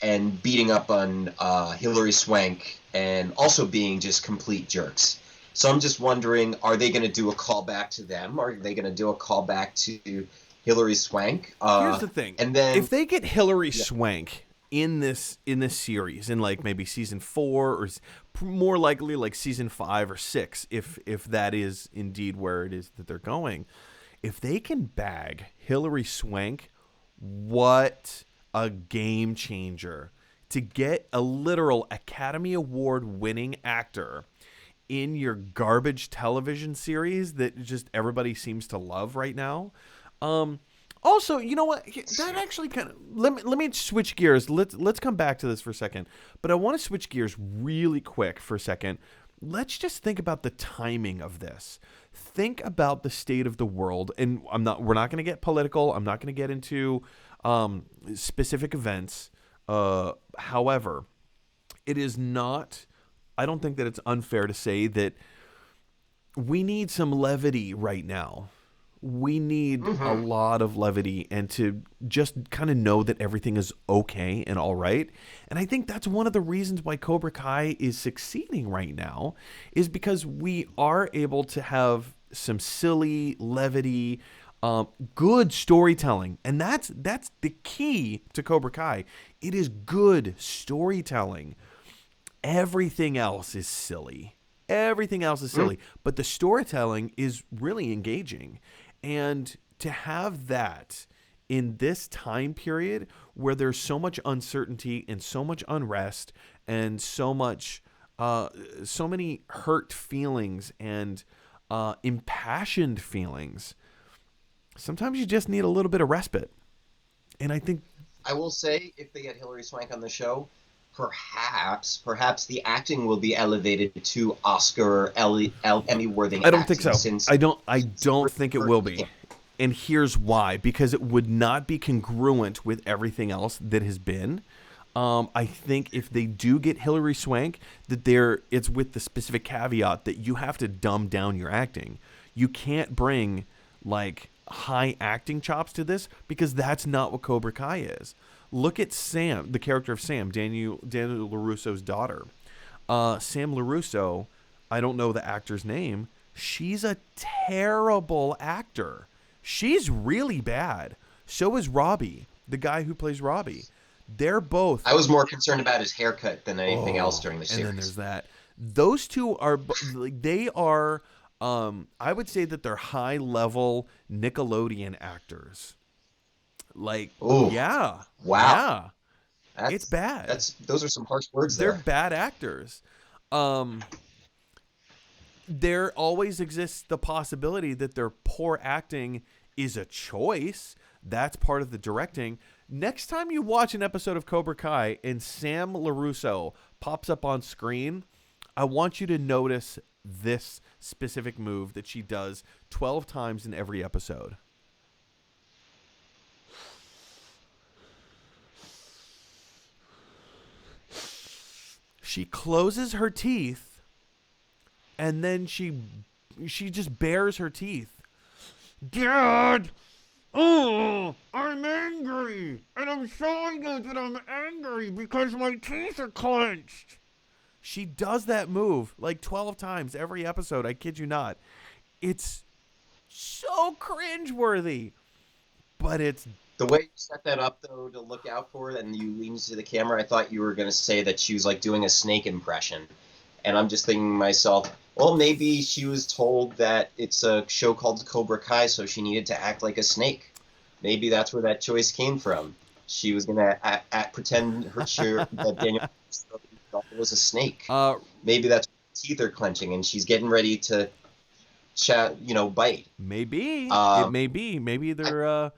and beating up on Hilary Swank, and also being just complete jerks. So I'm just wondering, are they going to do a callback to them? Are they going to do a callback to Hilary Swank? Here's the thing. And then, if they get Hilary yeah. Swank in this series, in like maybe season 4, or more likely like season 5 or 6, if that is indeed where it is that they're going, if they can bag Hilary Swank, what a game changer to get a literal Academy Award winning actor in your garbage television series that just everybody seems to love right now. Also, you know what? That actually kind of let me switch gears. Let's come back to this for a second. But I want to switch gears really quick for a second. Let's just think about the timing of this. Think about the state of the world, and we're not going to get political. I'm not going to get into specific events. However, it is not I don't think that it's unfair to say that we need some levity right now. We need a lot of levity and to just kind of know that everything is okay and all right. And I think that's one of the reasons why Cobra Kai is succeeding right now, is because we are able to have some silly levity, good storytelling. And that's the key to Cobra Kai. It is good storytelling. Everything else is silly. Everything else is silly, but the storytelling is really engaging. And to have that in this time period where there's so much uncertainty and so much unrest and so many hurt feelings and impassioned feelings, sometimes you just need a little bit of respite. And I think I will say, if they get Hilary Swank on the show, perhaps the acting will be elevated to Oscar Emmy-worthy. I don't think so. Since I don't think it will be. And here's why. Because it would not be congruent with everything else that has been. I think if they do get Hilary Swank, that it's with the specific caveat that you have to dumb down your acting. You can't bring like high acting chops to this, because that's not what Cobra Kai is. Look at Sam, the character of Sam, Daniel LaRusso's daughter. Sam LaRusso, I don't know the actor's name. She's a terrible actor. She's really bad. So is Robbie, the guy who plays Robbie. They're both... I was more concerned about his haircut than anything else during the series. And then there's that. Those two are... They are... I would say that they're high-level Nickelodeon actors. Like, ooh, yeah. Wow. Yeah. It's bad. Those are some harsh words there. They're bad actors. There always exists the possibility that their poor acting is a choice. That's part of the directing. Next time you watch an episode of Cobra Kai and Sam LaRusso pops up on screen, I want you to notice this specific move that she does 12 times in every episode. She closes her teeth, and then she just bares her teeth. Dad! Oh, I'm angry, and I'm showing you that I'm angry because my teeth are clenched. She does that move like 12 times every episode. I kid you not. It's so cringeworthy, but it's... The way you set that up, though, to look out for it, and you leaned to the camera, I thought you were going to say that she was like doing a snake impression. And I'm just thinking to myself, well, maybe she was told that it's a show called Cobra Kai, so she needed to act like a snake. Maybe that's where that choice came from. She was going to pretend that Daniel was a snake. Maybe that's why her teeth are clenching, and she's getting ready to, bite. Maybe. It may be. Maybe they're...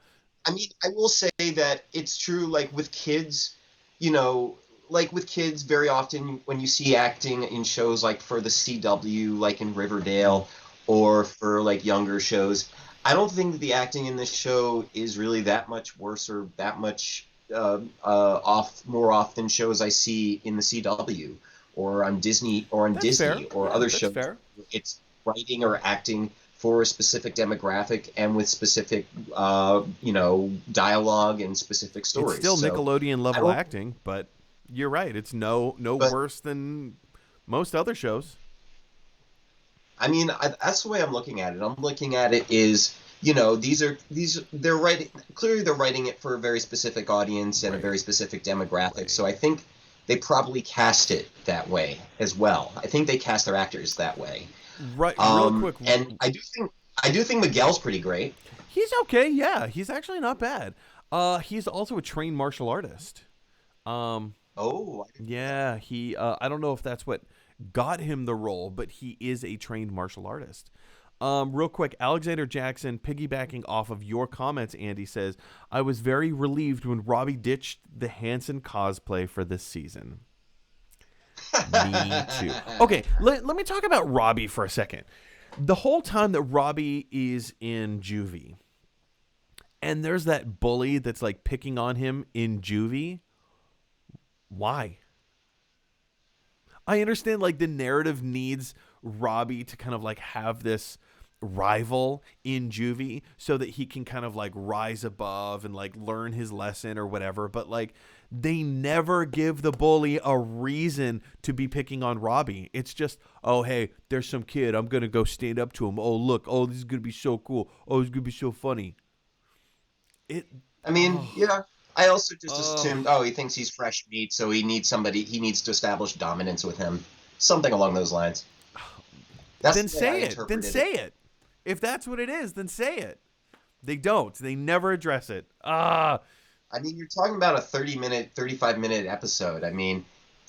I mean, I will say that it's true, like, with kids, very often when you see acting in shows like for the CW, like in Riverdale, or for, like, younger shows, I don't think the acting in this show is really that much worse or that much more off than shows I see in the CW or on Disney fair. Or Yeah, other that's shows. Fair. It's writing or acting for a specific demographic and with specific, dialogue and specific stories. It's still Nickelodeon level acting, but you're right. It's no worse than most other shows. I mean, that's the way I'm looking at it. I'm looking at it is, they're writing, clearly they're writing it for a very specific audience and a very specific demographic. Right. So I think they probably cast it that way as well. I think they cast their actors that way. Right, real quick. And I do think Miguel's pretty great. He's okay, yeah. He's actually not bad. He's also a trained martial artist. Yeah, he I don't know if that's what got him the role, but he is a trained martial artist. Real quick, Alexander Jackson, piggybacking off of your comments, Andy, says, I was very relieved when Robbie ditched the Hanson cosplay for this season. Me too. Okay, let me talk about Robbie for a second. The whole time that Robbie is in juvie, and there's that bully that's like picking on him in juvie, why? I understand like the narrative needs Robbie to kind of like have this rival in juvie so that he can kind of like rise above and like learn his lesson or whatever, but like they never give the bully a reason to be picking on Robbie. It's just, oh hey, there's some kid, I'm gonna go stand up to him. Oh look, oh this is gonna be so cool, oh it's gonna be so funny. I mean, yeah. I also just Oh. assumed, oh, he thinks he's fresh meat, so he needs to establish dominance with him. Something along those lines. That's Then the way I say it. Then interpreted say it. If that's what it is, then say it. They don't. They never address it. Ah. I mean, you're talking about a 30-minute, 35-minute episode. I mean,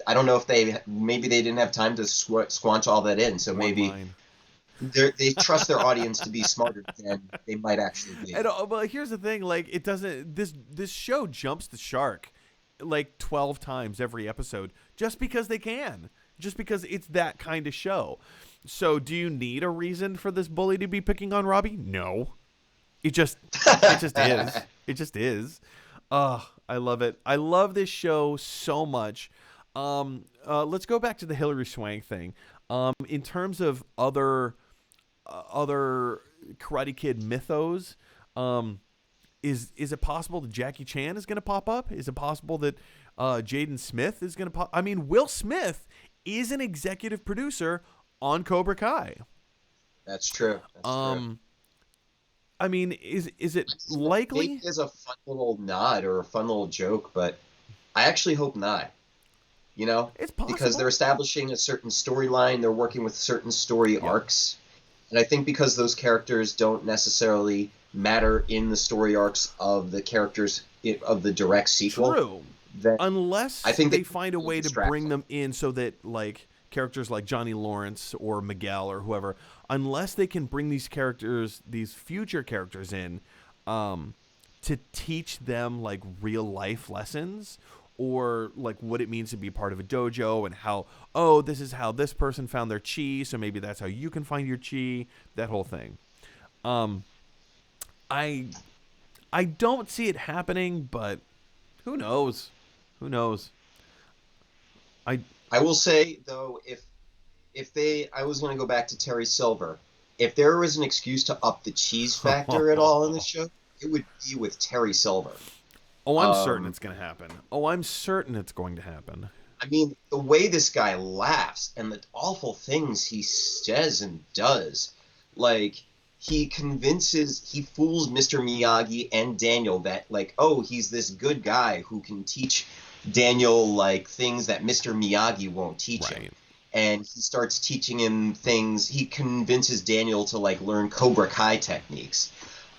I don't know if maybe they didn't have time to squanch all that in, so One maybe line. they trust their audience to be smarter than they might actually be. But here's the thing: like, it doesn't. This show jumps the shark like 12 times every episode just because they can, just because it's that kind of show. So, do you need a reason for this bully to be picking on Robbie? No. It just is. It just is. I love it. I love this show so much. Let's go back to the Hilary Swank thing. In terms of other Karate Kid mythos, is it possible that Jackie Chan is going to pop up? Is it possible that Jaden Smith is going to pop? I mean, Will Smith is an executive producer on Cobra Kai. That's true. That's true. I mean, is it likely? It is a fun little nod or a fun little joke, but I actually hope not. You know, It's possible. because they're establishing a certain storyline, they're working with certain story arcs, and I think because those characters don't necessarily matter in the story arcs of the characters of the direct sequel. True. That Unless I think they they find a way to distract bring them in so that like characters like Johnny Lawrence or Miguel or whoever, unless they can bring these characters, these future characters in, to teach them like real life lessons or like what it means to be part of a dojo and how, oh, this is how this person found their chi, so maybe that's how you can find your chi, that whole thing. I don't see it happening, but who knows? Who knows? I will say though, I was going to go back to Terry Silver. If there was an excuse to up the cheese factor at all in the show, it would be with Terry Silver. Oh, I'm certain it's going to happen. Oh, I'm certain it's going to happen. I mean, the way this guy laughs and the awful things he says and does, like he fools Mr. Miyagi and Daniel that like, oh, he's this good guy who can teach Daniel like things that Mr. Miyagi won't teach him. And he starts teaching him things. He convinces Daniel to like learn Cobra Kai techniques.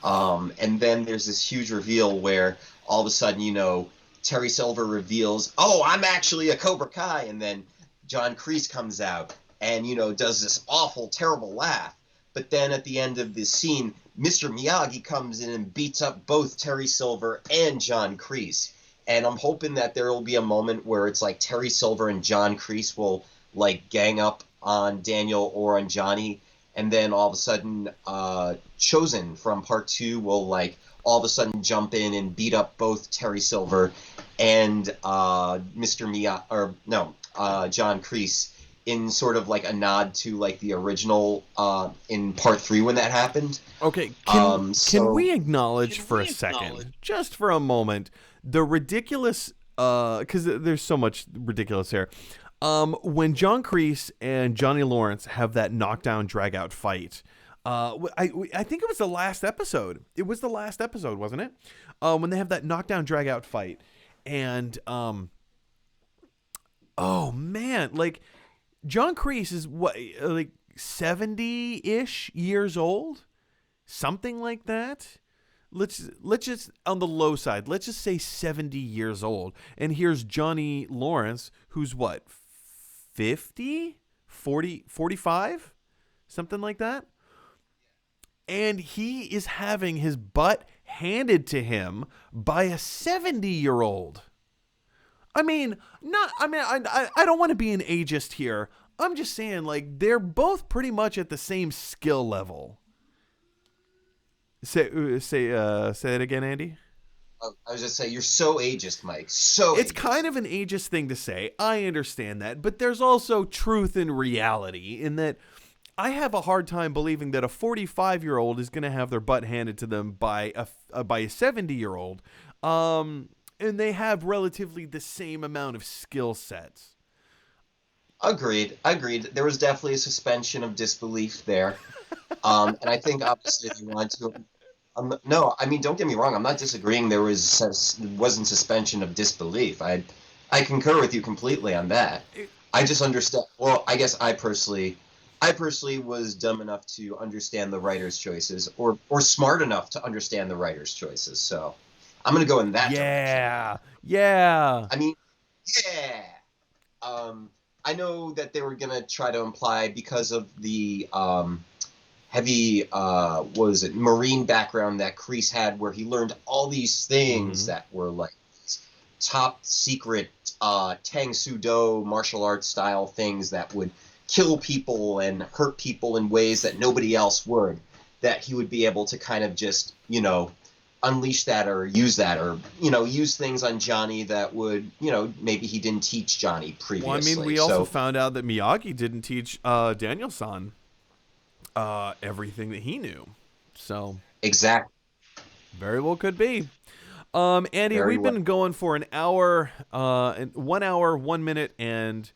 And then there's this huge reveal where all of a sudden, you know, Terry Silver reveals, oh, I'm actually a Cobra Kai. And then John Kreese comes out and, you know, does this awful, terrible laugh. But then at the end of this scene, Mr. Miyagi comes in and beats up both Terry Silver and John Kreese. And I'm hoping that there will be a moment where it's like Terry Silver and John Kreese will like gang up on Daniel or on Johnny. And then all of a sudden, Chosen from part 2 will like all of a sudden jump in and beat up both Terry Silver and John Kreese in sort of like a nod to like the original in part 3 when that happened. Okay, can we acknowledge for a second, just for a moment, the ridiculous, because there's so much ridiculous here. When John Kreese and Johnny Lawrence have that knockdown drag-out fight, I think it was the last episode. It was the last episode, wasn't it? When they have that knockdown drag-out fight, and oh man, like John Kreese is what, like 70-ish years old, something like that. Let's just, on the low side, let's just say 70 years old. And here's Johnny Lawrence, who's what, 50, 40, 45, something like that. And he is having his butt handed to him by a 70-year-old. I don't want to be an ageist here. I'm just saying, like, they're both pretty much at the same skill level. Say it again, Andy. I was just saying, you're so ageist, Mike. So It's ageist. kind of an ageist thing to say. I understand that, but there's also truth in reality in that I have a hard time believing that a 45-year-old is going to have their butt handed to them by a 70-year-old, and they have relatively the same amount of skill sets. Agreed. Agreed. There was definitely a suspension of disbelief there. And I think obviously they wanted to. No, I mean, don't get me wrong. I'm not disagreeing. Wasn't suspension of disbelief. I concur with you completely on that. I just understand. Well, I guess I personally was dumb enough to understand the writer's choices, or smart enough to understand the writer's choices. So I'm gonna go in that direction. Yeah, yeah. I mean, yeah. Um, I know that they were gonna try to imply because of the heavy what was it, marine background that Kreese had, where he learned all these things that were like top secret Tang Soo Do martial arts style things that would kill people and hurt people in ways that nobody else would. That he would be able to kind of just, unleash that or use that, or use things on Johnny that would, maybe he didn't teach Johnny previously. Well, I mean, we also found out that Miyagi didn't teach Daniel-san everything that he knew. So exactly. very well could be. Andy, Very we've been going for an hour, 1 hour, 1 minute, and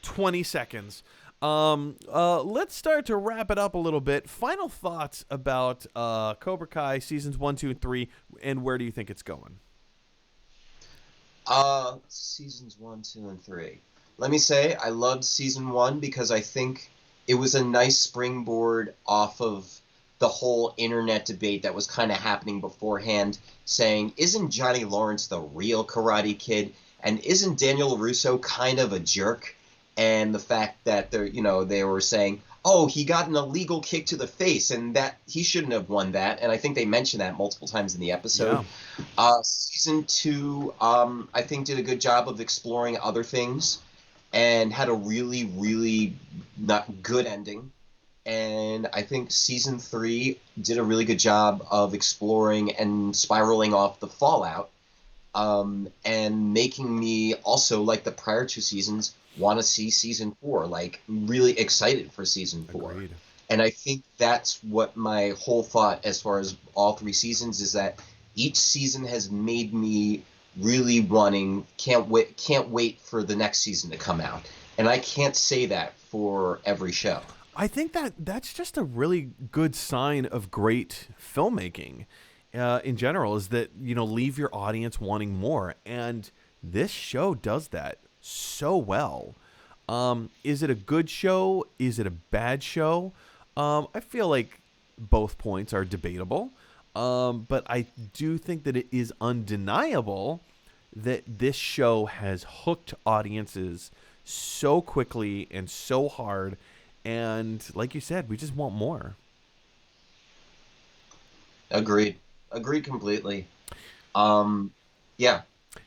20 seconds. Let's start to wrap it up a little bit. Final thoughts about Cobra Kai seasons 1, 2, and 3, and where do you think it's going? Seasons 1, 2, and 3. Let me say, I loved season 1 because I think it was a nice springboard off of the whole internet debate that was kind of happening beforehand, saying, isn't Johnny Lawrence the real Karate Kid? And isn't Daniel LaRusso kind of a jerk? And the fact that they were saying, oh, he got an illegal kick to the face, and that he shouldn't have won that. And I think they mentioned that multiple times in the episode. Yeah. Season 2, I think, did a good job of exploring other things and had a really, really not good ending. And I think season 3 did a really good job of exploring and spiraling off the fallout, and making me also, like the prior 2 seasons, want to see season 4, like really excited for season 4. Agreed. And I think that's what my whole thought as far as all 3 seasons is, that each season has made me really can't wait for the next season to come out. And I can't say that for every show. I think that's just a really good sign of great filmmaking in general, is that, leave your audience wanting more. And this show does that so well. Is it a good show? Is it a bad show? I feel like both points are debatable. But I do think that it is undeniable that this show has hooked audiences so quickly and so hard. And like you said, we just want more. Agreed completely. Yeah.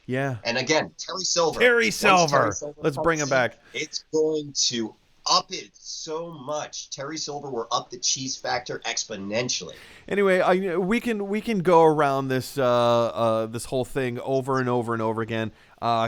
Yeah. And again, Terry Silver. Terry Silver. Let's bring him back. It's going to up it so much. Terry Silver will up the cheese factor exponentially. Anyway, we can go around this this whole thing over and over and over again.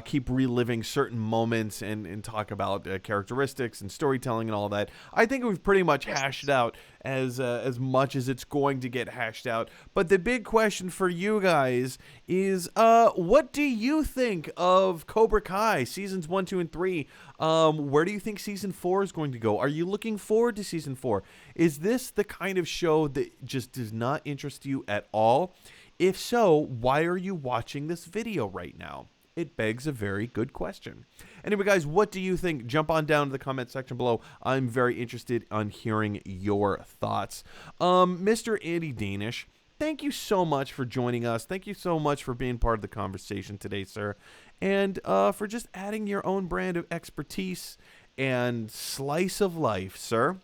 Keep reliving certain moments and talk about characteristics and storytelling and all that. I think we've pretty much hashed it out as much as it's going to get hashed out. But the big question for you guys is, what do you think of Cobra Kai seasons 1, 2, and 3? Where do you think season 4 is going to go? Are you looking forward to season 4? Is this the kind of show that just does not interest you at all? If so, why are you watching this video right now? It begs a very good question. Anyway, guys, what do you think? Jump on down to the comment section below. I'm very interested on hearing your thoughts. Mr. Andy Danish, thank you so much for joining us. Thank you so much for being part of the conversation today, sir. And for just adding your own brand of expertise and slice of life, sir.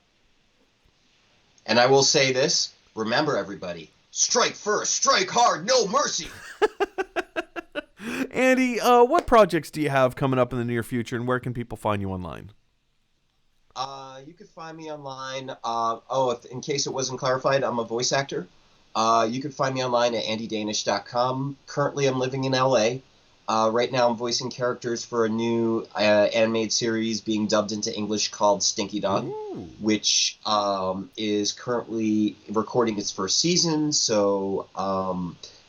And I will say this. Remember, everybody, strike first, strike hard, no mercy. Andy, what projects do you have coming up in the near future, and where can people find you online? You can find me online. In case it wasn't clarified, I'm a voice actor. You can find me online at andydanish.com. Currently, I'm living in LA. Right now, I'm voicing characters for a new animated series being dubbed into English called Stinky Dog, Ooh. which is currently recording its first season. So,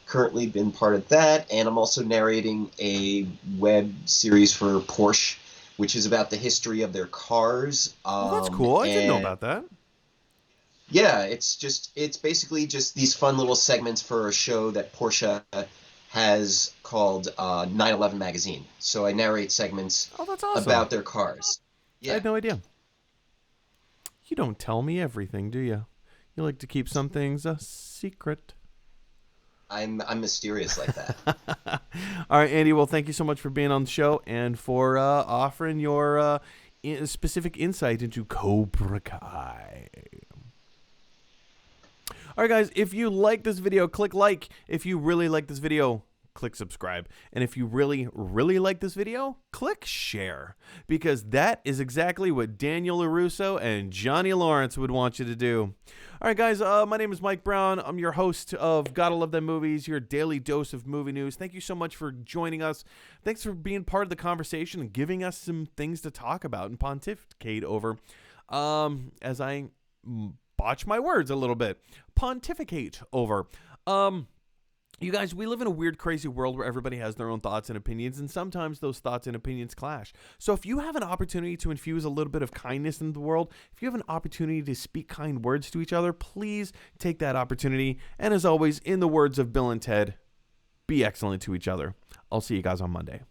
currently been part of that. And I'm also narrating a web series for Porsche, which is about the history of their cars. Oh, that's cool. I didn't know And about that. yeah, it's basically just these fun little segments for a show that Porsche has called 911 Magazine. So I narrate segments Oh, that's awesome. about their cars. I Yeah, had no idea. You don't tell me everything, do you? You like to keep some things a secret. I'm mysterious like that. All right, Andy. Well, thank you so much for being on the show and for offering your specific insight into Cobra Kai. All right, guys, if you like this video, click like. If you really like this video, click subscribe. And if you really, really like this video, click share. Because that is exactly what Daniel LaRusso and Johnny Lawrence would want you to do. All right, guys, my name is Mike Brown. I'm your host of Gotta Love Them Movies, your daily dose of movie news. Thank you so much for joining us. Thanks for being part of the conversation and giving us some things to talk about and pontificate over. As I botch my words a little bit. Pontificate over. You guys, we live in a weird, crazy world where everybody has their own thoughts and opinions, and sometimes those thoughts and opinions clash. So if you have an opportunity to infuse a little bit of kindness into the world, if you have an opportunity to speak kind words to each other, please take that opportunity. And as always, in the words of Bill and Ted, be excellent to each other. I'll see you guys on Monday.